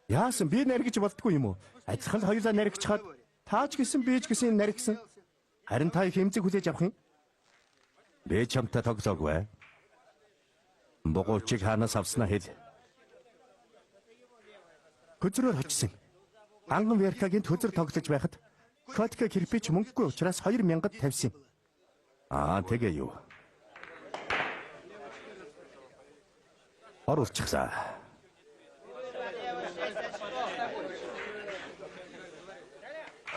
Яасан би наригж болтгүй юм уу? Адилхан хоёулаа наригчхад таач гэсэн бийж гэсэн наригсан. Харин та хэмзэг хүлээж авах юм? Би чамтай тоглоагүй. Бугуйчиг хаанаас авснаа хэл. Хөзрөөр очсон. Анган Веркагийн төзөр тоглож байхад Котка кирпич мөнгөгүй учраас 2000-д тавьсан. Тэгээ юу? Оруулчихлаа.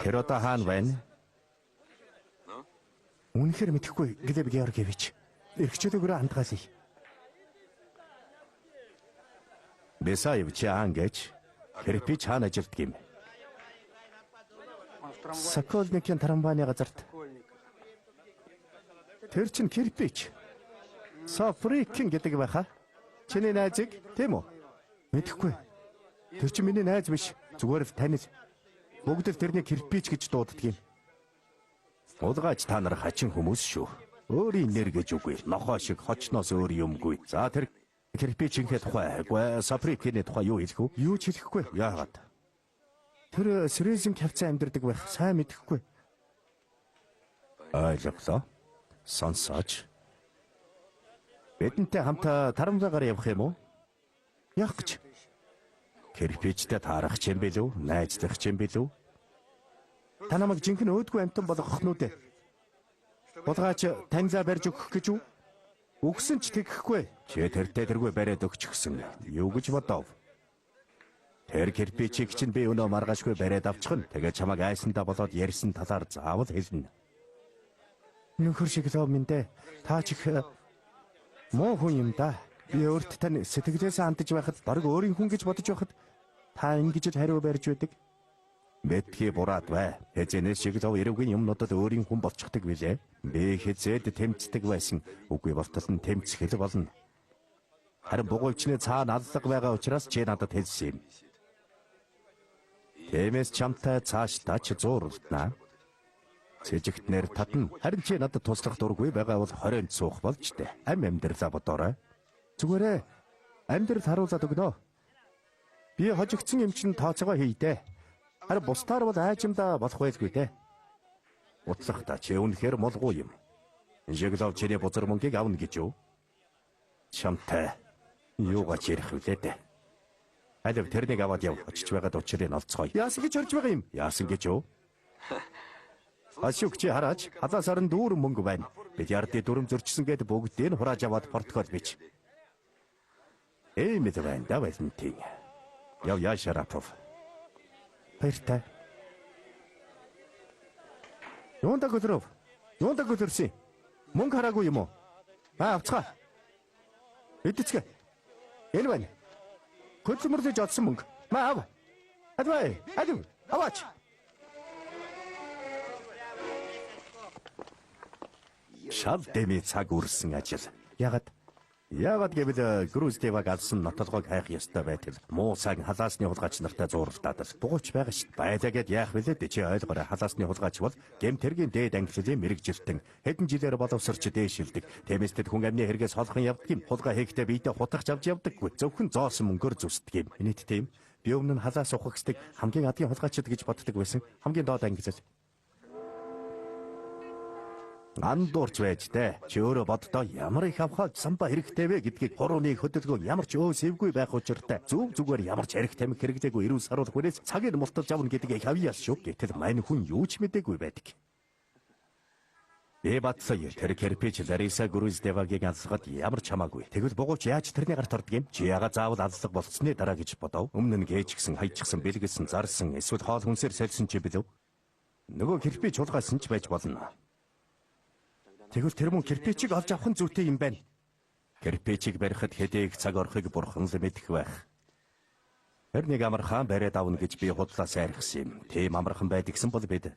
Тэр одоо хаана байна? Үнэхээр мэдэхгүй Глеб Георгиевич. Эрхчлөөгөө андгаалъя. Бесаев чи ангэж кирпич хаана ажилтдаг юм? Сокольникийн трамвайны газарт. Тэр чин кирпич. Софрикин гэдэг байхаа. Чиний найзыг тийм үү? Мэдэхгүй. Тэр чин миний найз биш. Зүгээр л танил. Бүгд л тэрний кирпич гэж дууддаг юм. Улгаач та нар хачин хүмүүс шүү. Өөрийн нэр гэж үгүй. Нохоо шиг хочноос өөр юмгүй. За тэр кирпичинхээ тухай, софрикины тухай юу хэлэх вэ? Юу ч хэлэхгүй. Яагаад? Тэр Срезин хавцаа амьдардаг байх. Сайн мэдэхгүй. Ойлголоо. Сонсооч. Бидэнтэй хамтаа тарамлагаар явах юм уу? Яах гэж? Кирпичтэй таарах ч юм билүү? Найзлах ч юм билүү? Та намайг жинхэнэ өөдгөө амтан болгох нь үү дээ? Булгаач таньлаа барьж өгөх гэж үү? Өгсөн ч тэгэхгүй. Чи тэртээ тэргүй бариад өгч гисэн. Юу гэж бодов? Тэр кирпичийг чинь би өнөө маргаашгүй бариад авчихна. Тэгээ чамайг айсандаа болоод ярьсан талаар заавал хэлнэ. Нөхөр шиг лоо минь дээ. Та ч их муу хүн юм да. Би өөрт тань сэтгэлээсээ хандаж байхад бараг өөрийн хүн гэж бодож байхад та ингэж л хариу барьж байдаг. Мэдхий бураад бай. Хэзэнээс шиг лоо эрүүгийн юмнуудад өөрийн хүн болчихдаг билээ. Би хэзээд тэмцдэг байсан. Үгүй болтол нь тэмцэх болно. Харин бугуйчны цаана аллаг байгаа учраас чи надад хэлсэн юм. Тэмээс чамтай цаашдаа ч зуурлтнаа. Сэжигтнэр татна. Харин чи надад туслах дургүй байгаа бол 20-нд суух болж дээ. Амьдралаа бодоорой. Зүгээрээ амьдрал харуулад өгнө. Би хожигдсон юм чин тооцоогоо хийдэ. Харин бусдаар бол айжимдаа болох байлгүй дээ. Уцлахта чи үнэхээр молгоо юм. Жиглов чиний бузар мөнгийг авна гэж юу? Чамтай юугаач ярих вүлээ дээ. Алив тэрнийг аваад яв. Очиж байгаад учрыг олцгоё. Яасан гэж орж байгаа юм? Яасан гэж юу? Ашиг чи хараач. Хадаас орон дүүрэн мөнгө байна. Бид ярдны дүрм зөрчсөн гэд бүгдийг нь хурааж аваад протокол бич. Мэд байна да Валентин. Яв Шарапов. Баяртай. Юунда гөлрөв? Мөнгө хараагүй юм уу? Авцгаа. Эдцгээ. Энэ байна. Хөдөлмөрлөж олсон мөнгө. Ав. Адив. Аваач. Шал дэмий цаг үрсэн ажил. Яагаад гэвэл Груздеваг алсан нотолгойг хайх ёстой байтал муу цаг халаасны хулгайч нартай зуурлаад л бугууч байгаа шүү дээ. Байлаа гэд яах вүлээ дээ чи ойлгоорой. Халаасны хулгайч бол гэмтэргийн дээд ангиллын мэрэгжилтэн хэдэн жилээр боловсрч дээшилдэг. Тэмээстэд хүн амны хэрэгээс холхон явдаг юм. Хулгай хийхдээ биедээ хутагч авч явдаггүй. Зөвхөн зоосон мөнгөөр зүсдэг юм. Нийт тийм. Би өмнө нь халаас ухагсдаг хамгийн адгийн хулгайчд гэж боддог байсан. Хамгийн доод ангиллал. Андуурч байж дээ. Чи өөрөө боддоо ямар их авхаад самба хэрэгтэй вэ гэдгийг хурууны хөдөлгөөн ямар ч өөсөвгүй байх учиртай. Зүгээр ямар ч арх тамхи хэрэглээгүй эрүүл саруулах хүнээс цагийг мулталж авна гэдгийг хавьяас шүү. Гэтэл мань хүн юу ч мэдээгүй байдаг. Батсая тэр кирпич Лариса Груздевагийн алсгад ямар ч хамаагүй. Тэгвэл бугууч яаж тэрний гарт ордог юм? Чи яга заавал алслаг болцсны дараа гэж бодов. Өмнө нь гээжгсэн, хайчгсан, бэлгэлсэн, зарсан, эсвэл хоол хүнсээр сольсон ч билүү? Нөгөө кирпич хулгайсан ч байж болно. Тэгвэл тэр мөн кирпичийг олж авах нь зүйтэй юм байна. Кирпичийг барихад хэдийг цаг орохыг бурхан л мэдэх байх. Тэр нэг амархан бариад авна гэж би худлаас айрхсан юм. Тийм амархан байдаг гэсэн бол бид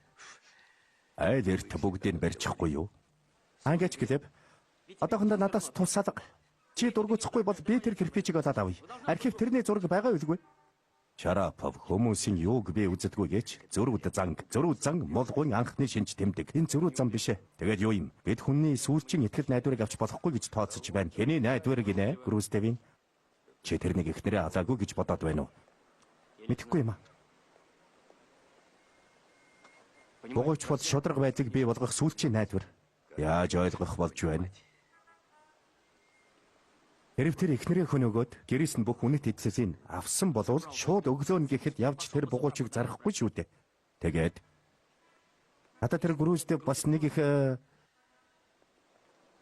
айл эрт бүгдийг барьчихгүй юу? Ангеч гэлэв. Одоохондоо надаас тусалга. Чи дургуцахгүй бол би тэр кирпичийг олоод авъя. Архив тэрний зураг байгаа үлгүй. Шарапов хүмүүсийн юуг би үзэдгүй гэж зөрүүд зан молгын анхны шинж тэмдэг. Энэ зөрүүд зам биш ээ. Тэгээд юу юм? Бид хүний сүүлчийн итгэл найдварыг авч болохгүй гэж тооцож байна. Хэний найдвар гинэ? Груздевийн. Чи тэрнийг ихнэрээ алаагүй гэж бодоод байна уу? Мэдэхгүй юм аа. Бугуйч бол шудраг байдлыг бий болгох сүүлчийн найдвар. Яаж ойлгох болж байна? Хэрэг тэр ихнэрээ хөнөөгөөд гэрээс нь бүх үнэт эдлэлийг авсан болвол шууд өглөөн гэхэд явж тэр бугуучийг зарахгүй шүү дээ. Тэгээд надад тэр Груздев бас нэг их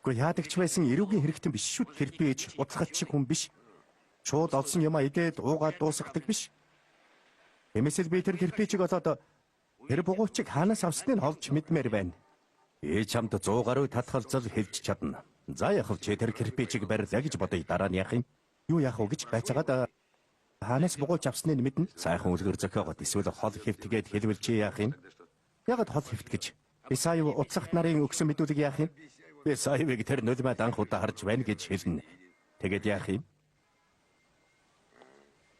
яадагч байсан эрүүгийн хэрэгтэн биш шүү. Кирпич уцгач шиг хүн биш. Шууд олсон юмаа идээд уугаад дуусгадаг биш. Эмээсэл би тэр кирпичийг олоод тэр бугуучийг хаанаас авсныг нь олж мэдмээр байна. Чамд 100 гаруй татгалзал хэлж чадна. За яхав чи тэр кирпичийг барьлаа гэж бодъё, дараа нь яах юм? Юу яах вэ гэж байцаагаад Ханаас бугуулж авсныг мэднэ. Сайхан үлгэр зохиогод эсвэл хол хэвтгээд хэлвэл чи яах юм? Ягд хол хэвт гэж. Исаив уцлагт нарын өгсөн мэдүүлэг яах юм? Исаивыг тэр нулимад анх удаа харж байна гэж хэлнэ. Тэгээд яах юм?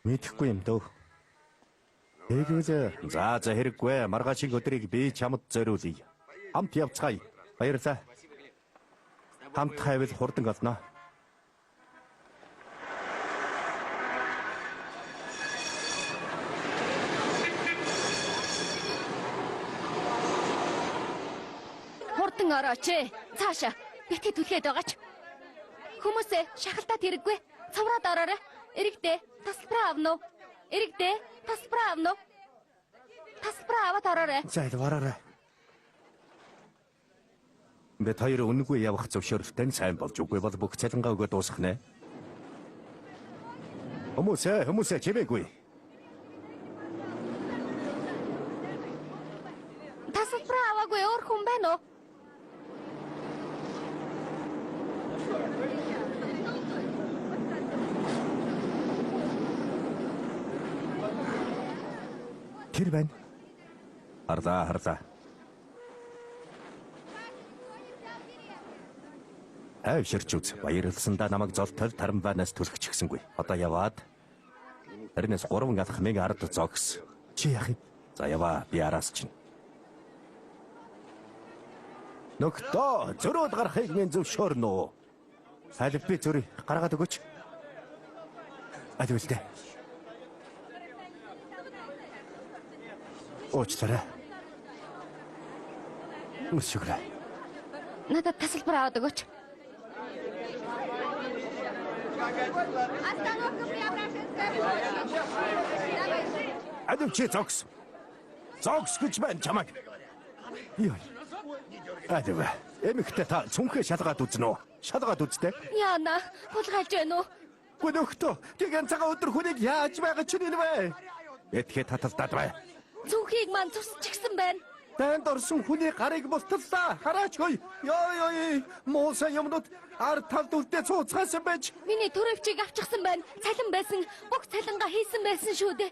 Мэдхгүй юм дөө. Тэгвэл за хэрэггүй. Маргаашийн өдрийг би чамд зориулъя. Хамт явцгаая. Баярлалаа. Хамт хайвал хурдан олно. Хурдан орооч. Цаашаа. Битгий түлхээд байгаач. Хүмүүсээ шахалтаад хэрэггүй. Цавраад ороорой. Эрэгдээ тасалбараа авна уу? Эрэгдээ тасалбараа авна уу? Тасалбараа аваад ороорой. За вараарай. Бид хоёр үнэгүй явах зөвшөөрөлтэй сайн болж үгүй бол бүх цалингаа өгөө дуусгах нэ. Хүмүүсээ чимээгүй. Тасалбараа аваагүй өөр хүн байна уу? Тэр байна. Харлаа. Авширч үз. Баярлсандаа намайг золтой тарамбанаас түлхэж гисэнгүй. Одоо яваад. Тэрнээс 3 алах мэг ард зогс. Чи яах юм? За яваа. Би араас чинь. Нөхдөө зөрөөд гарахыг минь зөвшөөрнө үү? Салив би зөрийг гаргаад өгөөч. Адилтай. Уучлаарай. Мүшгрэ. Надад тасалбар аваад өгөөч. Адилчи зогс. Зогс гэж байна чамайг. Яа. Адил. Эмэгтэй та цүнхээ шалгаад үзнэ үү? Шалгаад үзтээ. Яана, хулгайлж байна уу? Гүнөхтөө тэгэн цагаан өдөр хүнийг яаж байгаа ч юм бэ? Этгэ таталтаад бай. Зүнхийг маань цусчихсан байна. Танд орсон хүний гарыг булталлаа. Хараач хөөе. Ёо. Мууса юмнууд ард талд үлдээ цууцгаасан байж. Миний төрөвчийг авчихсан байна. Цалин байсан. Бүх цалингаа хийсэн байсан шүү дээ.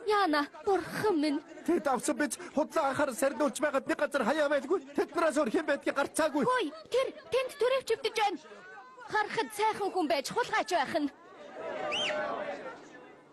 Яана, бурхан минь. Тэд авсан биз худлаа анхаар сарниулж байгаад нэг газар хаяа байлгүй. Тэднээс өөр хэн байдгийг гарцаагүй. Хөөе, тэнд төрөвч өвдөж байна. Харахад сайхан хүн байж хулгайч байх нь.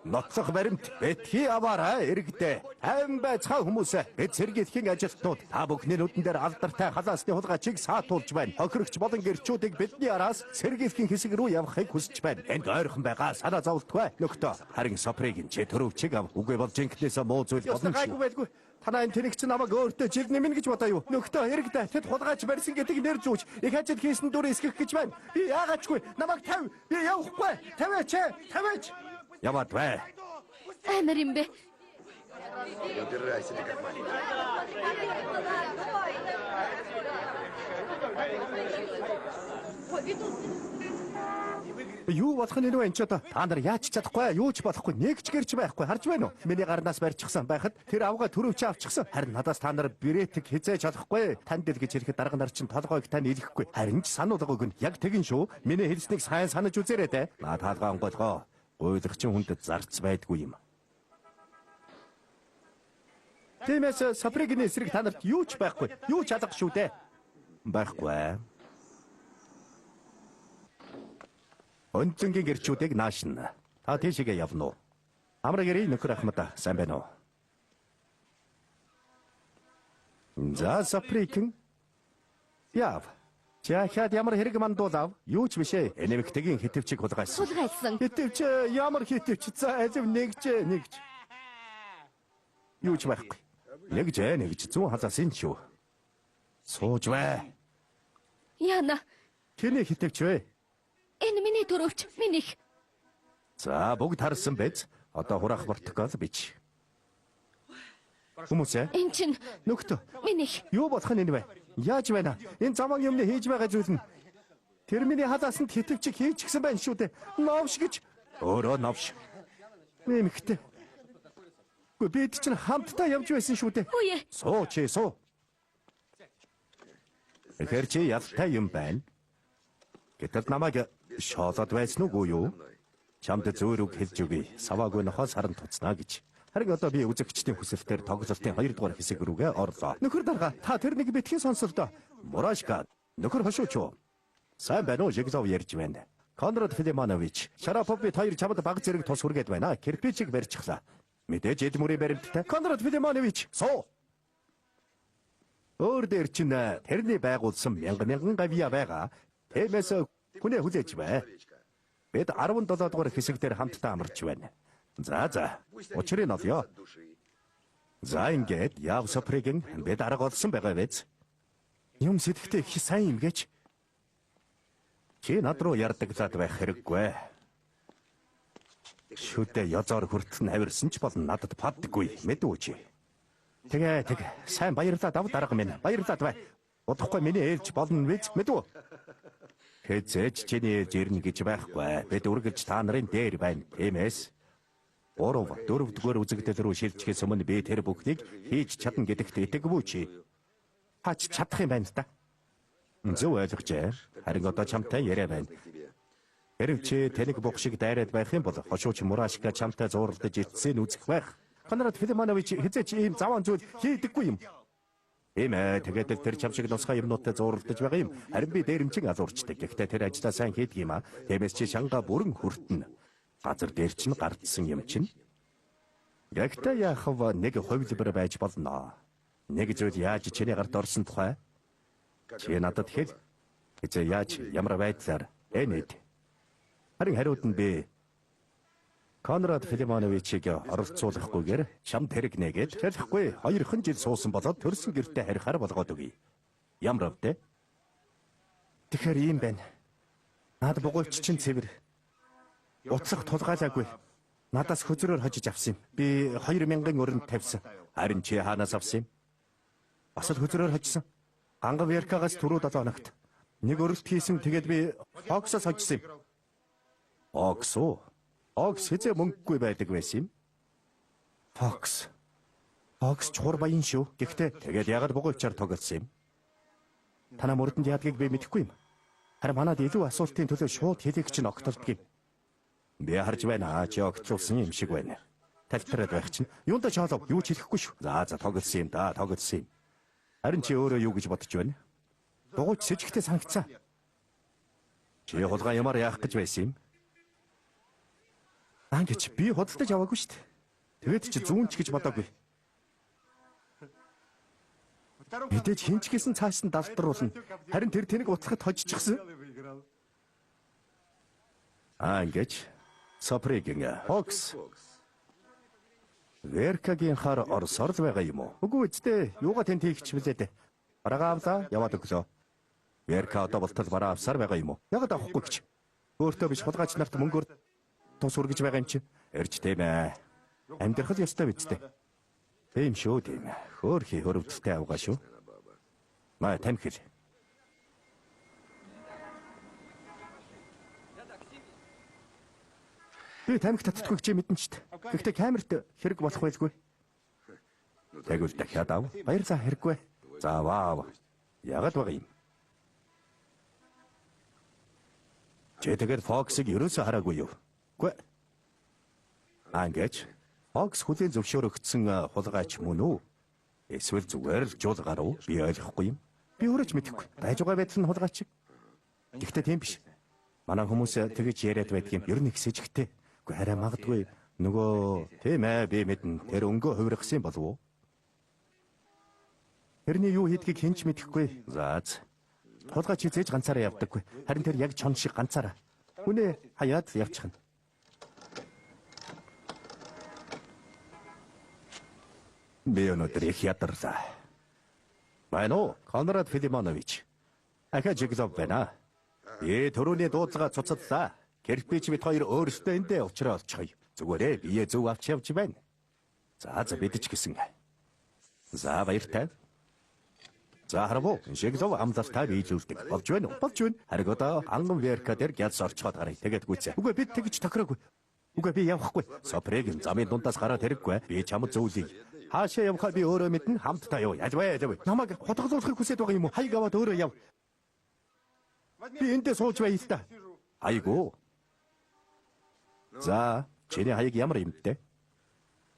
Ноцох баримт бэтгий аваарай иргэдээ. Тайван байцгаа хүмүүсээ бид сэргийлэхийн ажилтнууд та бүхний нүдэн дээр алдартай халаасны хулгайчийг саатуулж байна. Хохирогч болон гэрчүүдийг бидний араас сэргийлэхийн хэсэг рүү явахыг хүсэж байна. Энд ойрхон байгаа санаа зовлтгүй нөхдөө. Харин Сопрыг чи төрөвчийг ав. Үгүй бол жинкнээсээ муу зүйл болно шүү. Танаа энэ тэнэгч намайг өөртөө жиг нэмнэ гэж бодоо юу? Нөхдөө иргэдээ тэд хулгайч барьсан гэдгийг нэр зүүж их ажил хийсэн дүр эсгэх гэж байна. Би яагаачгүй намайг тав. Би явахгүй. Таваач. Яваад бай. Амар юм бэ. Юу болох нь вэ энэ ч одоо та нар яаж чадахгүй юу ч болохгүй нэг ч гэрч байхгүй харж байна уу миний гарнаас барьчихсан байхад тэр авга төрөвч авчихсан харин надаас та нар бирэтик хизээж чадахгүй танд л гэж ирэхэд дарга нар чинь толгойг тань илэхгүй харин ч сануулгыг нь яг тэгин шүү миний хэлснийг сайн санаж үзээрэй те наа таалгаа онгойлгоо гуйлагчин хүндэд зарц байдгүй юм Тиймээс Сопригны эсрэг та нарт юу ч байхгүй юу ч алга шүү дээ байхгүй Өнцөнгийн гэрчүүдийг наашна. Та тийшээ явна уу? Амраг ирэй нөхөр ахмад сайн байна уу? За Соприкэн. Яв. Чахад ямар хэрэг мандуулав? Юу ч бишээ. Энэмэгтэйгийн хитвчиг хулгайсан. Хулгайсан. Хитвч ямар хитвч? За азив нэгж. Юу ч байхгүй. Нэгж 100 халаасын шүү. Сууж бай. Яна. Тэний хитвч вэ? Энэ миний төрөвч, минийх. За, бүгд харсан биз? Одоо хураах протокол бич. Хүмүүсээ? Эн чин Нөхдөө. минийх. Юу болох нь энэ вэ? Яаж байна? Энэ замаг юмны хийж байгаа зүйл нь. Тэр миний халаасанд хитвчиг хийчихсэн байна шүү дээ. Новш гэж. Өөрөө новш. Нэмэгтэй. Бид чинь хамтдаа явж байсан шүү дээ. Үе. Суу. Эхэр чи ялтай юм байна. Гэтэл намайг шоолоод байсан уу юу? Чамд зөөр үг хэлж өгье. Саваагүй нохоос харан туцнаа гэж. Харин одоо би үзэгчдийн хүсэлтээр тоглолтын 2 дугаар хэсэг рүүгээ орлоо. Нөхөр дарга, та тэр нэг битгий сонсолдоо. Мурашка, нөхөр хошууч юу? Сайн байна уу? Жигзов ярьж байна. Конрад Филимонович, Шараповит хоёр чамд баг зэрэг тус хүргээд байна. Кирпичиг барьчихлаа. Мэдээж эдмүрийн баримттай. Конрад Филимонович, суу. Өөр дээр чинь тэрний байгуулсан мянган гавья байгаа. Тиймээс хүнээ хүлээж бай. Бид 17 дугаар хэсэгтэр хамтдаа амарч байна. За, учрыг нь олё. За ингээд яв сопреген бид арга олсон байгаа биз. Юм сэтгэхдээ их сайн юм гэж. Чи над руу ярддаг байх хэрэггүй. Шүдэ язаар хүртэн авирсан ч болно надад паддаггүй мэдүү чи. Тэгээ сайн баярлалаа дав дарга минь. Баярлалаа бай. Удахгүй миний ээлж болно биз мэдүү. Хэзээч чиний ээлж ирнэ гэж байхгүй. Бид үргэлж та нарын дээр байна. Тиймээс 4-р үзэгдэл рүү шилжихээс өмнө би тэр бүхнийг хийж чадна гэдэгт итгэвүү чи. Хаач чадах юм байна та. Зөв ойлгожээ. Харин одоо чамтай яриа байна. Хэрв чи тэнэг бух шиг дайраад байх юм бол хошууч Мурашка чамтай зууралдаж эцсийн үзэх байх. Конрад Филимонович хэзээ чи ийм заван зүйл хийдэггүй юм. Тийм ээ, тэгээд тэр чам шиг нусгай юмнуудтай зууралдаж байгаа юм. Харин би дээрэмчин азуурчдаг. Гэхдээ тэр ажлаа сайн хийдэг юм а. Тиймээс чи шанга бүрэн хүртэн. Газар дээр чинь гардсан юм чинь. Гэхдээ яах вэ? Нэг хувилбар байж болно. Нэг зүйл яаж чиний гарт орсон тухай? Чи надад хэл. Эцээ яаж ямар байдлаар энэд. Харин хариуд нь би Конрад Филимоновичийг оролцуулахгүйгээр чам тэрэг нэгээд хэлэхгүй 2 жил суусан болоод төрсөн гэртээ харихаар болгоод өгье. Ямар өвдөө? Тэгэхээр ийм байна. Наад бугуйч чинь цэвэр. Уцах тулгаалаагүй. Надаас хөзрөөр хожиж авсан юм. Би 2000 өрөнд тавьсан. Харин чи хаанаас авсан юм? Бас л хөзрөөр хожсон. Ангав Веркагаас түрүү 7 хоногт. Нэг өрөлт хийсэн тэгээд би Фоксоос хожсон юм. Фокс хэзээ мөнгөгүй байдаг байсан юм? Фокс чухар баян шүү. Гэхдээ тэгээд ягаад бугуйчаар тоглосон юм? Танаа мөрдөнд яадгийг би мэдэхгүй юм. Харин манад илүү асуултын төлөө шууд хэлэх чинь огтолдог юм. Би харж байна. Чи огтлуулсан юм шиг байна. Талтараад байх чинь. Юундаа чаалав? Юу ч хэлэхгүй шүү. За тоглосон юм да, тоглосон юм. Харин чи өөрөө юу гэж бодож байна? Бугуйч с ิจ гтэй санагцсан. Чи хулгай ямар яах гэж байсан юм? Ангич би худалдаж аваагүй шүү дээ. Тэгээд чи зүүнч гэж бодоогүй. Мэдээж хинч гэсэн цааш нь далдруулна. Харин тэр тэнэг уцахад хожчихсан. Ангич Сопреген Фокс. Веркагийн хар орсоор л байгаа юм уу? Үгүй үстэй. Юугаа тэнд хийх ч билээ дээ. Бараа авлаа, яваад өглөө. Верка одоо болтол бараа авсаар байгаа юм уу? Ягаад авахгүй гэж? Өөртөө биш хулгайч нарт мөнгөөр тус үргэж байгаа юм чи. Эрж тийм ээ. Амьдрахад ёстой бидтэй. Тийм шүү тийм. Хөөрхий хөрөвдөлтэй авгаа шүү. Маа тамхил. Би тамхи татдаггүй гэж мэдэн ч. Гэхдээ камерт хэрэг болох байлгүй. Тэгвэл дахиад ав. Баярлалаа хэрэггүй. За вау. Ягаад байгаа юм? Чи тэгээд Фоксыг ерөөсөө хараагүй юу? Үгүй. Ангэж Фокс хүлийн зөвшөөрөгдсөн хулгайч мөн үү? Эсвэл зүгээр л жуулгаар уу? Би ойлгохгүй юм. Би өөрөө ч мэдэхгүй. Байж байгаа байдал нь хулгайч. Гэхдээ тийм биш. Манай хүмүүс тэгэж яриад байдаг юм. Ер нь их сэжигтэй. Үгүй хараа магадгүй нөгөө тийм ээ би мэднэ. Тэр өнгөө хувиргасан болов уу? Тэрний юу хийдгийг хинч мэдэхгүй. Заац. Хулгайч хизээж ганцаараа явдаггүй. Харин тэр яг чон шиг ганцаараа. Хүнээ хаяад явчихна. Би өнөөдөр их ядарлаа. Байна уу? Конрад Филимонович. Ахаа Жиглов байна. Төрөний дуудлага цуцаллаа. Кирпич бит хоёр өөрсдөө эндээ уучраа олчихъя. Зүгээрээ бие зөв авч явж байна. За бид ч гэсэн. За баяртай. За харав уу? Жиглов амлалтаа биелүүлдэг. Болж байна уу? Болж байна. Харин одоо анган Верка дээр гялс орчход гарыг. Тэгээд гүйцээ. Үгүй бид тэгж тохироогүй. Үгүй би явахгүй. Сопреген замын дундаас гараад хэрэггүй. Би чамд зөвлөе. Хаашаа явхаа би өөрөө мэднэ. Хамтдаа яв. Ядваа. Намайг хотголуулахыг хүсэж байгаа юм уу? Хаяг аваад өөрөө яв. Би эндээ сууж бай та. Айгуу. За, чиний хаяг ямар юм бэ?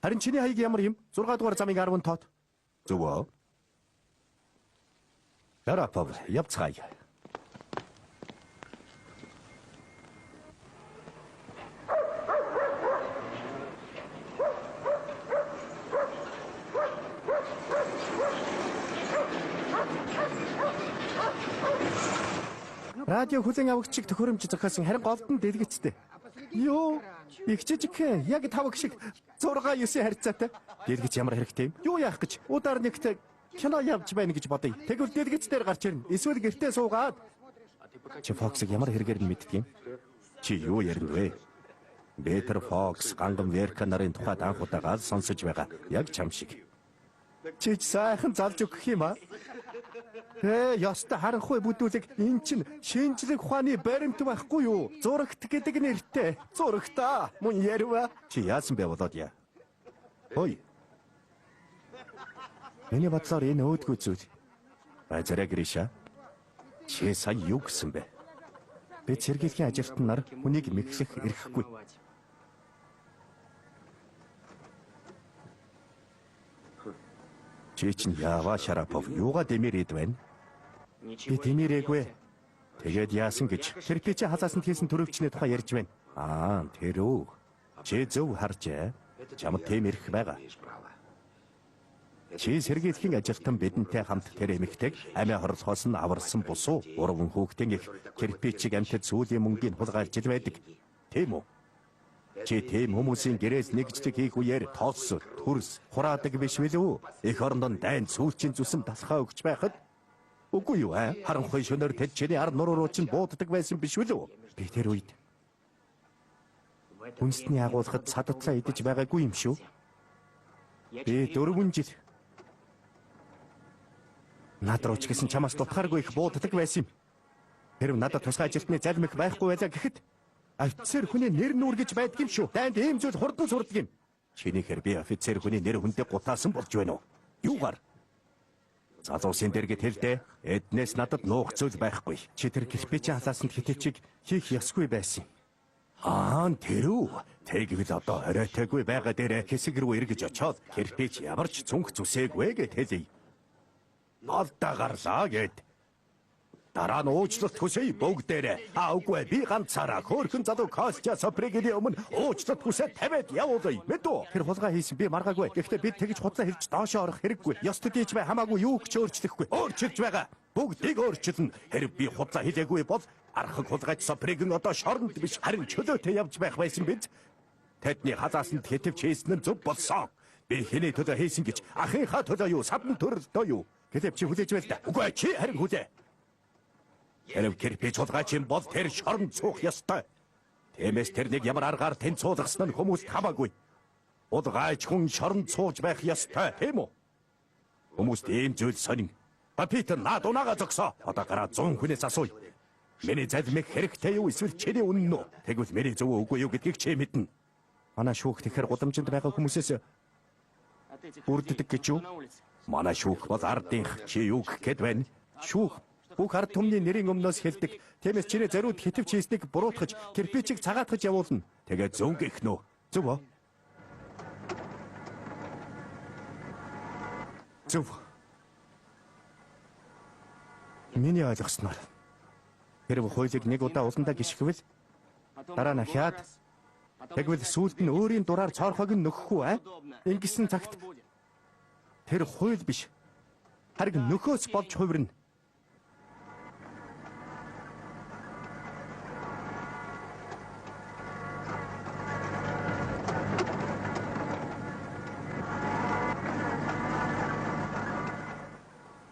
Харин чиний хаяг ямар юм? 6 дугаар замын 10 тоод. Зөв үү? Шарапов, явцгаая. Радио хүлэн авагчиг төхөөрөмж зохиосон харин голдон дэлгэцтэй. Йоо, их жижигхэн, яг 5 гişиг 6-9 харьцаатай. Дэлгэц ямар хэрэгтэй юм? Юу яах гэж? Удаар нэгт кино явж байна гэж бодъё. Тэгвэл дэлгэц дээр гарч ирнэ. Эсвэл гэртээ суугаад. Чи Фоксыг ямар хэрэгээр нь мэддэг юм? Чи юу ярина вэ? Бетер Фокс ганган Верка нарын тухайд анх удаага сонсож байгаа. Яг чам шиг. Чи сайхан залж өгөх юм аа? Яста харанхуй бүдүүлэг эн чин шинжлэх ухааны баримт байхгүй юу? Зурагт гэдэг нэртэй. Зурагтаа мөн ярива. Чи яасан бэ болоод яа? Ой. Миний бодлоор энэ өөдгөө зүйл. Базараа гэрээшаа. Чи сая юу гэсэн бэ? Би цэргийлгийн ажилтан нар хүнийг мэхлэх эрхгүй. Чи чинь яава Шарапов юугаа дэмэрээд байна? Би дэмэрээгүй. Тэгээд яасан гэж кирпичи хазаасанд хийсэн төрөвчний тухай ярьж байна. Аа, тэр үү. Чи зөв харжээ. Чамд тийм ирэх байгаа. Чи сэргийлхийн ажилтан бидэнтэй хамт тэр эмэгтэйг амиа хорлохоос нь аварсан бусуу. Урван хүүхдийн их кирпичиг амтд сүүлийн мөнгийг хулгайлж ил байдаг. Тийм үү? Чи тийм хүмүүсийн гэрээс нэгжлэг хийх үеэр тоос, төрс, хураадаг биш билүү? Эх орондон дайн сүүлчийн зүсэн талхаа өгч байхад үгүй юу аа? Харанхуй шөнөөр тэд чиний ар нуруу чинь бууддаг байсан биш билүү? Би тэр үед үндэсний агуулгад садатлаа идэж байгаагүй юм шүү. Би 4 жил над руу ч гэсэн чамаас дутхааргүй их бууддаг байсан юм. Хэрв надад тусгай ажилтны залмих байхгүй байлаа гэхэд офицер хүний нэр нүүргэж байдаг юм шүү. Дайнд ийм зүйл хурдан сурдаг юм. Чинийхэр би офицер хүний нэр хүндээ гутаасан болж байна уу? Юугаар? Залуусын дэргэд хэлдэ. Эднээс надад нуух зүйл байхгүй. Чи тэр кирпичи халаасанд хитээчиг хийх ёсгүй байсан. Аа, тэр үү? Тэгвэл одоо оройтойгүй байгаа дээрээ хэсэг рүү эргэж очоод кирпич ямар ч цүнх зүсээгүй гэд хэлье. Алдаа гарлаа гэд. Дараа нь уучлалт хүсэе бүгдээрээ. Үгүй би ганцаараа хөөрхөн залуу Костя Сопригны өмнө уучлалт хүсээ тавиад явуулъя. Мэдүү? Тэр хулгай хийсэн би маргаагүй. Гэхдээ бид тэгж худлаа хэрж доошоо орох хэрэггүй. Ёс төдийч бай хамаагүй юу ч өөрчлөхгүй. Өөрчилж байгаа. Бүгдийг өөрчилнө. Хэрэг би худлаа хийлээгүй бол архаг хулгайч Сопригн одоо шоронд биш харин чөлөөтэй явж байх байсан биз? Тэдний халаасанд хэтвч хийсэн нь зөв болсон. Би хэний төлөө хийсэн гэж ахынхаа төлөө юу садан төрөлтөө юу? Гэвч чи хүлээж байл та. Үгүй чи харин хүлээ. Хэрэг кирпич хулгайч юм бол тэр шоронд суух ёстой. Тиймээс тэрнийг ямар аргаар тэнцвүүлгасан нь хүмүүст хамаагүй. Хулгайч хүн шоронд сууж байх ёстой, тийм үү? Хүмүүст ийм зүйл сонин. Папитер наад унага зогсоо. Одоо гараа 100 хүнээс асууя. Миний залмих хэрэгтэй юу эсвэл чиний үнэн үү? Тэгвэл миний зөв үгүй юу гэдгийг чи мэднэ. Манай шүүх тэгэхээр гудамжинд байгаа хүмүүсээс үрддэг гэж юу? Манай шүүх бол ардынх чи юу гэхэд байна? Шүүх бүх ард түмний нэрийн өмнөөс хэлдэг. Тиймээс чиний зориуд хитвч хийснийг буруутгаж, кирпичиг цагаатгаж явуулна. Тэгээд зөв гэх нөө. Зөв үү? Зөв. Миний ойлгосноор хэрв хуулийг нэг удаа уландаа гიშгвэл дараа нь хаад тэгвэл сүүлд нь өөрийн дураар цоорхойг нь нөхөхгүй аа? Ингэсэн цагт тэр хууль биш. Харин нөхөөс болж хувирна.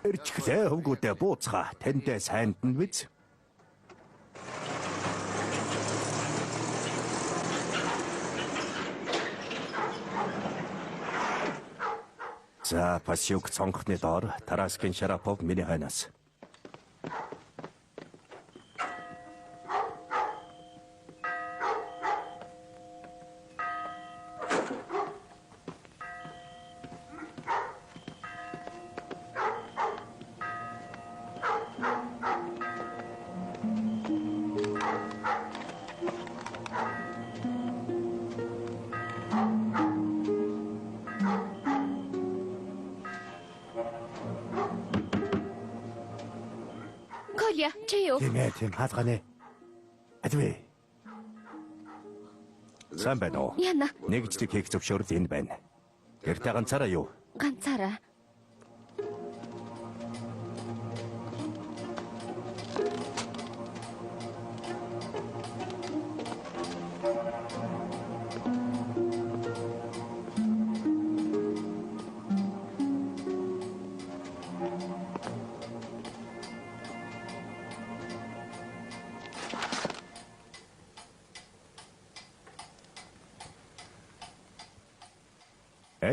Эрчглээ хөвгүүдээ бууцгаа. Тэндээ сайнд нь биз? За, пасюк цонхны доор Тараскин Шарапов миний хойноос. юу? Тийм хаалгааны. Адвэ. Сайн байна уу? Яна, Нэгждэг хийх зөвшөөрөл энэ байна. Гэртээ ганцаараа юу? ганцаараа.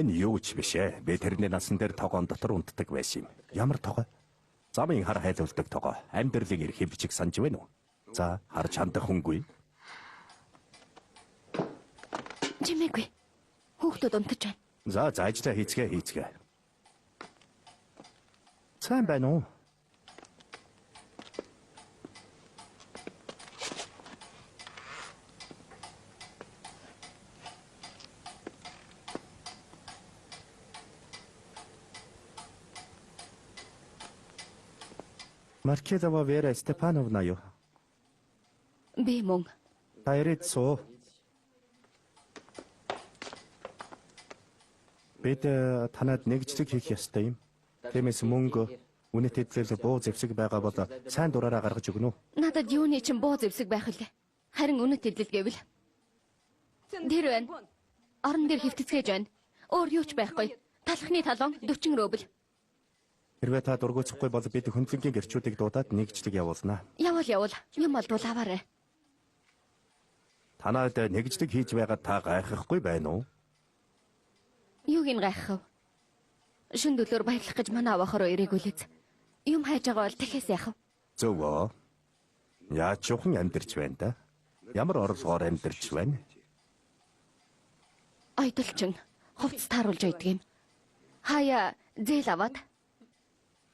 Энэ юу ч биш ээ. Би тэрний насан дээр тогоон дотор унтдаг байсан юм. Ямар тогоо? Замын хар хайлуулдаг тогоо. Амьдралын эрх бичиг санаж байна уу? За, харж хандах хүнгүй. Жимээгүй. Хүүхдүүд унтаж байна. За, ажлаа хийцгээ. Сайн байна уу? Маркезова Вера Степановна юу? Би мөн. Та ирээд суу. Бид танад нэгжлэг хийх ёстой юм. Тиймээс мөнгө үнэт хэдлэл буу зэвсэг байгаа бол сайн дураараа гаргаж өгнө үү? Надад юуны чинь буу зэвсэг байх вэ? Харин үнэт хэлэл гэвэл. Тэр байна. Орон дээр хөвтцгээж байна. Өөр юу ч байхгүй. Талхны талон 40 рубль. Хэрвээ та дургуйцахгүй бол бид хөндлөнгийн гэрчүүдийг дуудаад нэгжлэг явуулнаа. Явал. Юм болдвол аваарай. Танад нэгжлэг хийж байгаад та гайхахгүй байна уу? Юуг ин гайхав? Шүн дөлөөр баярлах гэж манай авахараа ирээгүй лээс. Юм хайж байгаа бол тэхээс яхав. Зөвөө. Яаж чухан амьдарч байна да? Ямар орлогоор амьдарч байна? Ойдолчин хувцас тааруулж ойдөг юм. Хаяа зээл аваад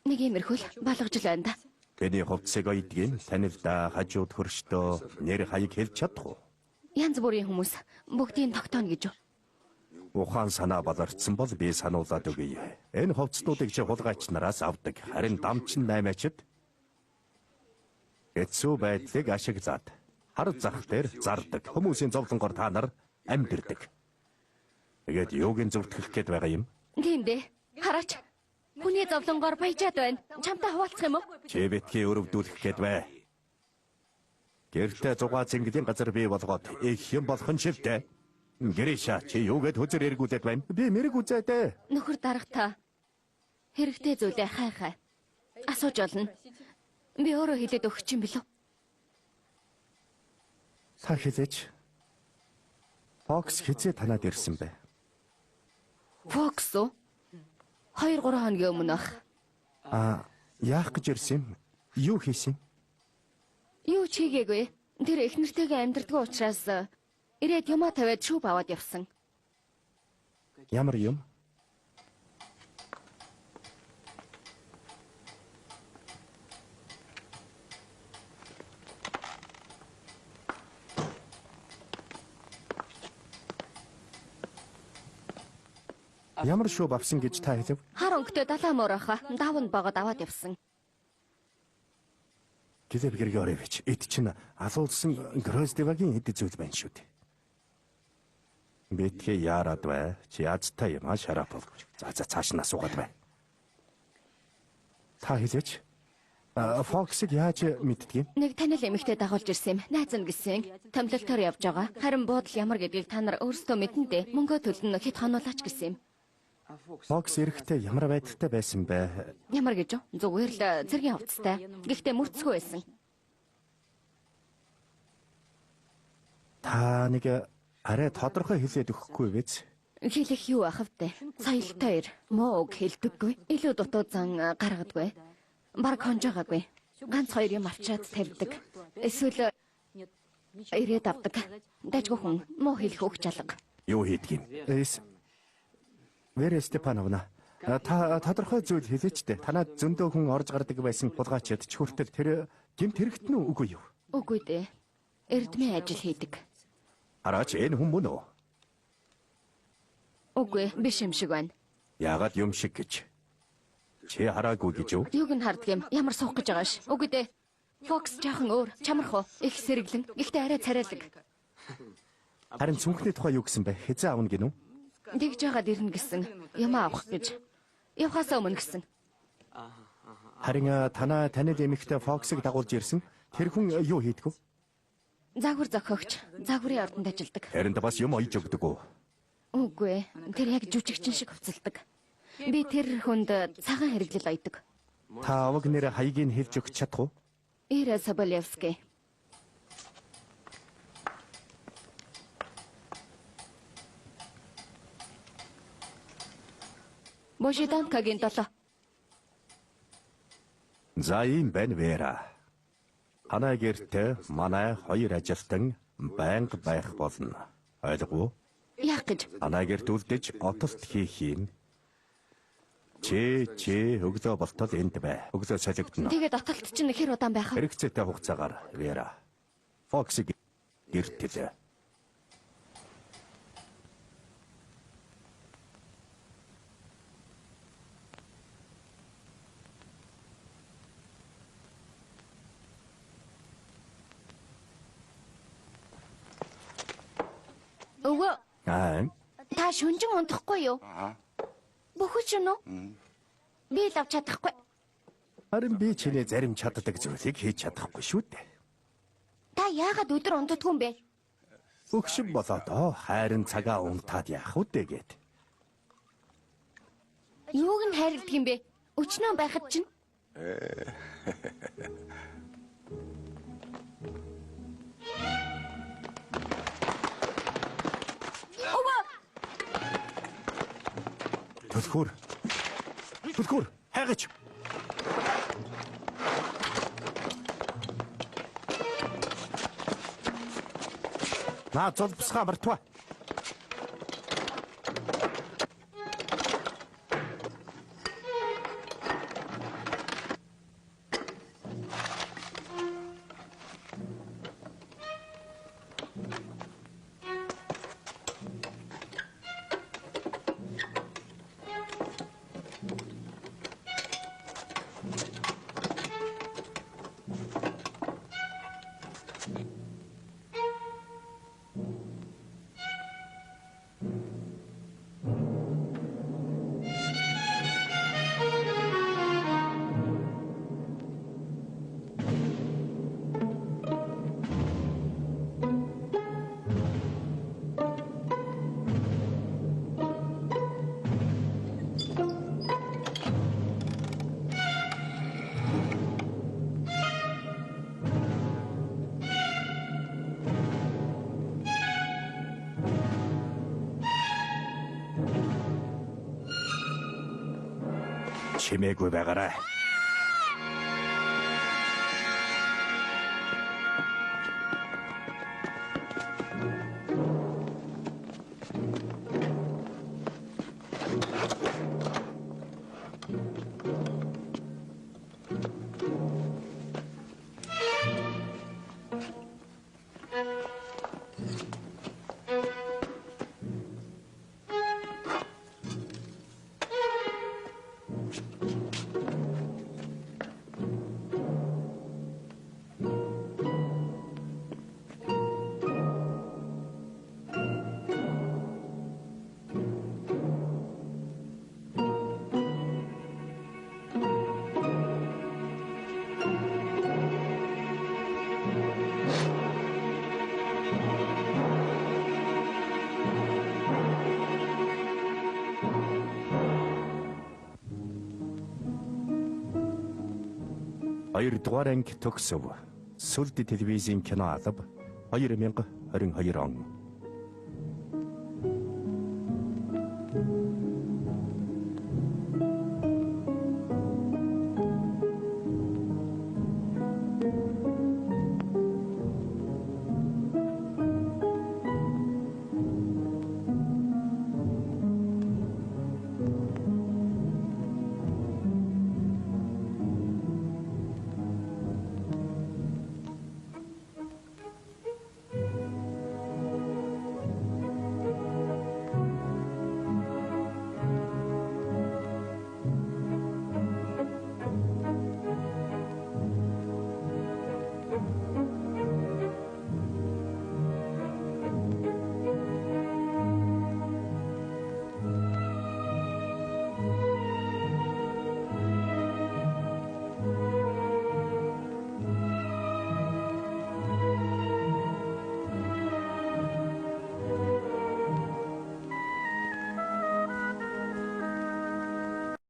нэг иймэрхүүл балгаж л байна да. Тэний хувцсыг ойдгийн танилда хажууд хөрштөө нэр хаяг хэлж чадах уу? Янз бүрийн хүмүүс бүгдийг тогтооно гэж юу? Ухаан санаа болорцсон бол би сануулад өгье. Энэ хувцснуудыг чи хулгайч нараас авдаг. Харин дамчин наймаачд эцүү байдлыг ашиглаад хар зах дээр зардаг. Хүмүүсийн зовлонгоор та нар амьдэрдэг. Тэгээд юуг нь зөвтгөх гээд байгаа юм? Тийм дээ. Хараач. Хүний зовлонгоор баяжаад байна. Чамтай хуваалцах юм уу? Чи битгий өрөвдүүлэх гээд бай. Гэртээ зугаа зингэлийн газар бий болгоод их юм болох нь шивтэй. Гэрээша чи юугээд хөзөр эргүүлээд байна? Би мэрэг үзээдээ. Нөхөр дарагтаа хэрэгтэй зүйлээ хай. Асууж олно. Би өөрөө хэлээд өгч юм билүү? Та хэлээч. Фокс хизээ танаад ирсэн бэ? Фокс уу? 2-3 хоногийн өмнө ах. Яах гэж ирсэн юм? Юу хийсэн? Юу ч хийгээгүй. Тэр их нэртэйгээ амьдрдгөө учраас ирээд юмаа тавиад шүүп аваад явсан. Ямар юм? Ямар шүүп авсан гэж та хэлв? Хар өнгөтэй далаа муурааха давнд богоод аваад явсан. Глеб Григорьевич, эд чинь алуулсан Гроздевагийн эд зүйл байна шүү дээ. Битгий яарад бай. Чи язтай юм а Шарапов. За цааш нь асуугаад бай. Та хэлээч. Фоксыг яаж мэддэг юм? Нэг танил эмэгтэй дагуулж ирсэн юм. Найз нь гэсэн. Томилолтоор явж байгаа. Харин буудал ямар гэдгийг та нар өөрсдөө мэднэ дээ. Мөнгө төлнө хэд хонуулаач гэсэн юм. Фокс эрэхтэй ямар байдалтай байсан бэ? Ямар гэж юу? Зүгээр л цэргийн хувцастай. Гэхдээ мөрцгөө байсан. Та нэг арай тодорхой хэлээд өгөхгүй биз? Хэлэх юу ах вэ? Соёлтой ир. Муу үг хэлдэггүй. Илүү дутуу зан гаргадаггүй. Бараг хонжоогаагүй. Ганц хоёр юм авчаад тавьдаг. Эсвэл ирээд авдаг. Дайжгүй хүн муу хэлэх үг чалга. Юу хийдэг юм? Вера Степановна, та тодорхой зүйл хэлээч дээ. Танад зөндөө хүн орж гардаг байсан хулгайчид ч хүртэл тэр гэмт хэрэгтэн үү үгүй юу? Үгүй дээ. Эрдмийн ажил хийдэг. Хараач энэ хүн мөн үү? Үгүй, биш юм шиг байна. Яагаад юм шиг гэж? Чи хараагүй гэж юу? Юуг нь харддаг юм? Ямар суух гэж байгаа ш? Үгүй дээ. Фокс жаахан өөр. Чамарх уу? Их сэрэглэн. Ихтэй арай царайлаг. Харин цүнхний тухай юу гэсэн бэ? Хэзээ аавна гинү? Дэгж яагаад ирнэ гэсэн. Юм авах гэж. Явхаасаа өмнө гэсэн. Харин танаа танил эмэгтэй Фоксыг дагуулж ирсэн. Тэр хүн юу хийдгүү? Загвар зохиогч. Загварын ордонд ажилладаг. Тэрэнд бас юм ойж өгдөг үү? Үгүй ээ. Тэр яг жүжигчин шиг хувцалдаг. Би тэр хүнд цагаан хэрэглэл ойдог. Та аваг нэр хаягийг хэлж өгч чадах уу? Ира Соболевский. Божиданкагийн 7. За ийм байна Вера. Танай гэртээ манай 2 ажилтан байнга байх болно. Ойлгов уу? Яах гэж? Танай гэрт үлдэж отолт хийх юм. Чи өглөө болтол энд бай. Өглөө солигдно. Тэгээд отолт чинь хэр удаан байх вэ? Хэрэгцээтэй хугацаагаар Вера. Фоксиг гэртээ. Өвөө, Аа, та шүнжин унтахгүй юу? Бөхөж шүн үү? Би л авч чадахгүй. харин би чиний зарим чаддаг зүйлийг хийж чадахгүй шүү дээ. Та яагаад өдөр унтдаггүй юм бэ? Өгшин болоод хайрын цагаа унтаад яах вэ гээд. Юуг нь хайрладаг юм бэ? Өчнөө байхад чинь. Түлхүүр, хайгач. Наа зол бусгаа мартва. Чимээгүй байгаарай. Хоёрдугаар анги төгсөв. Сүлд телевизийн кино алба 2022 он.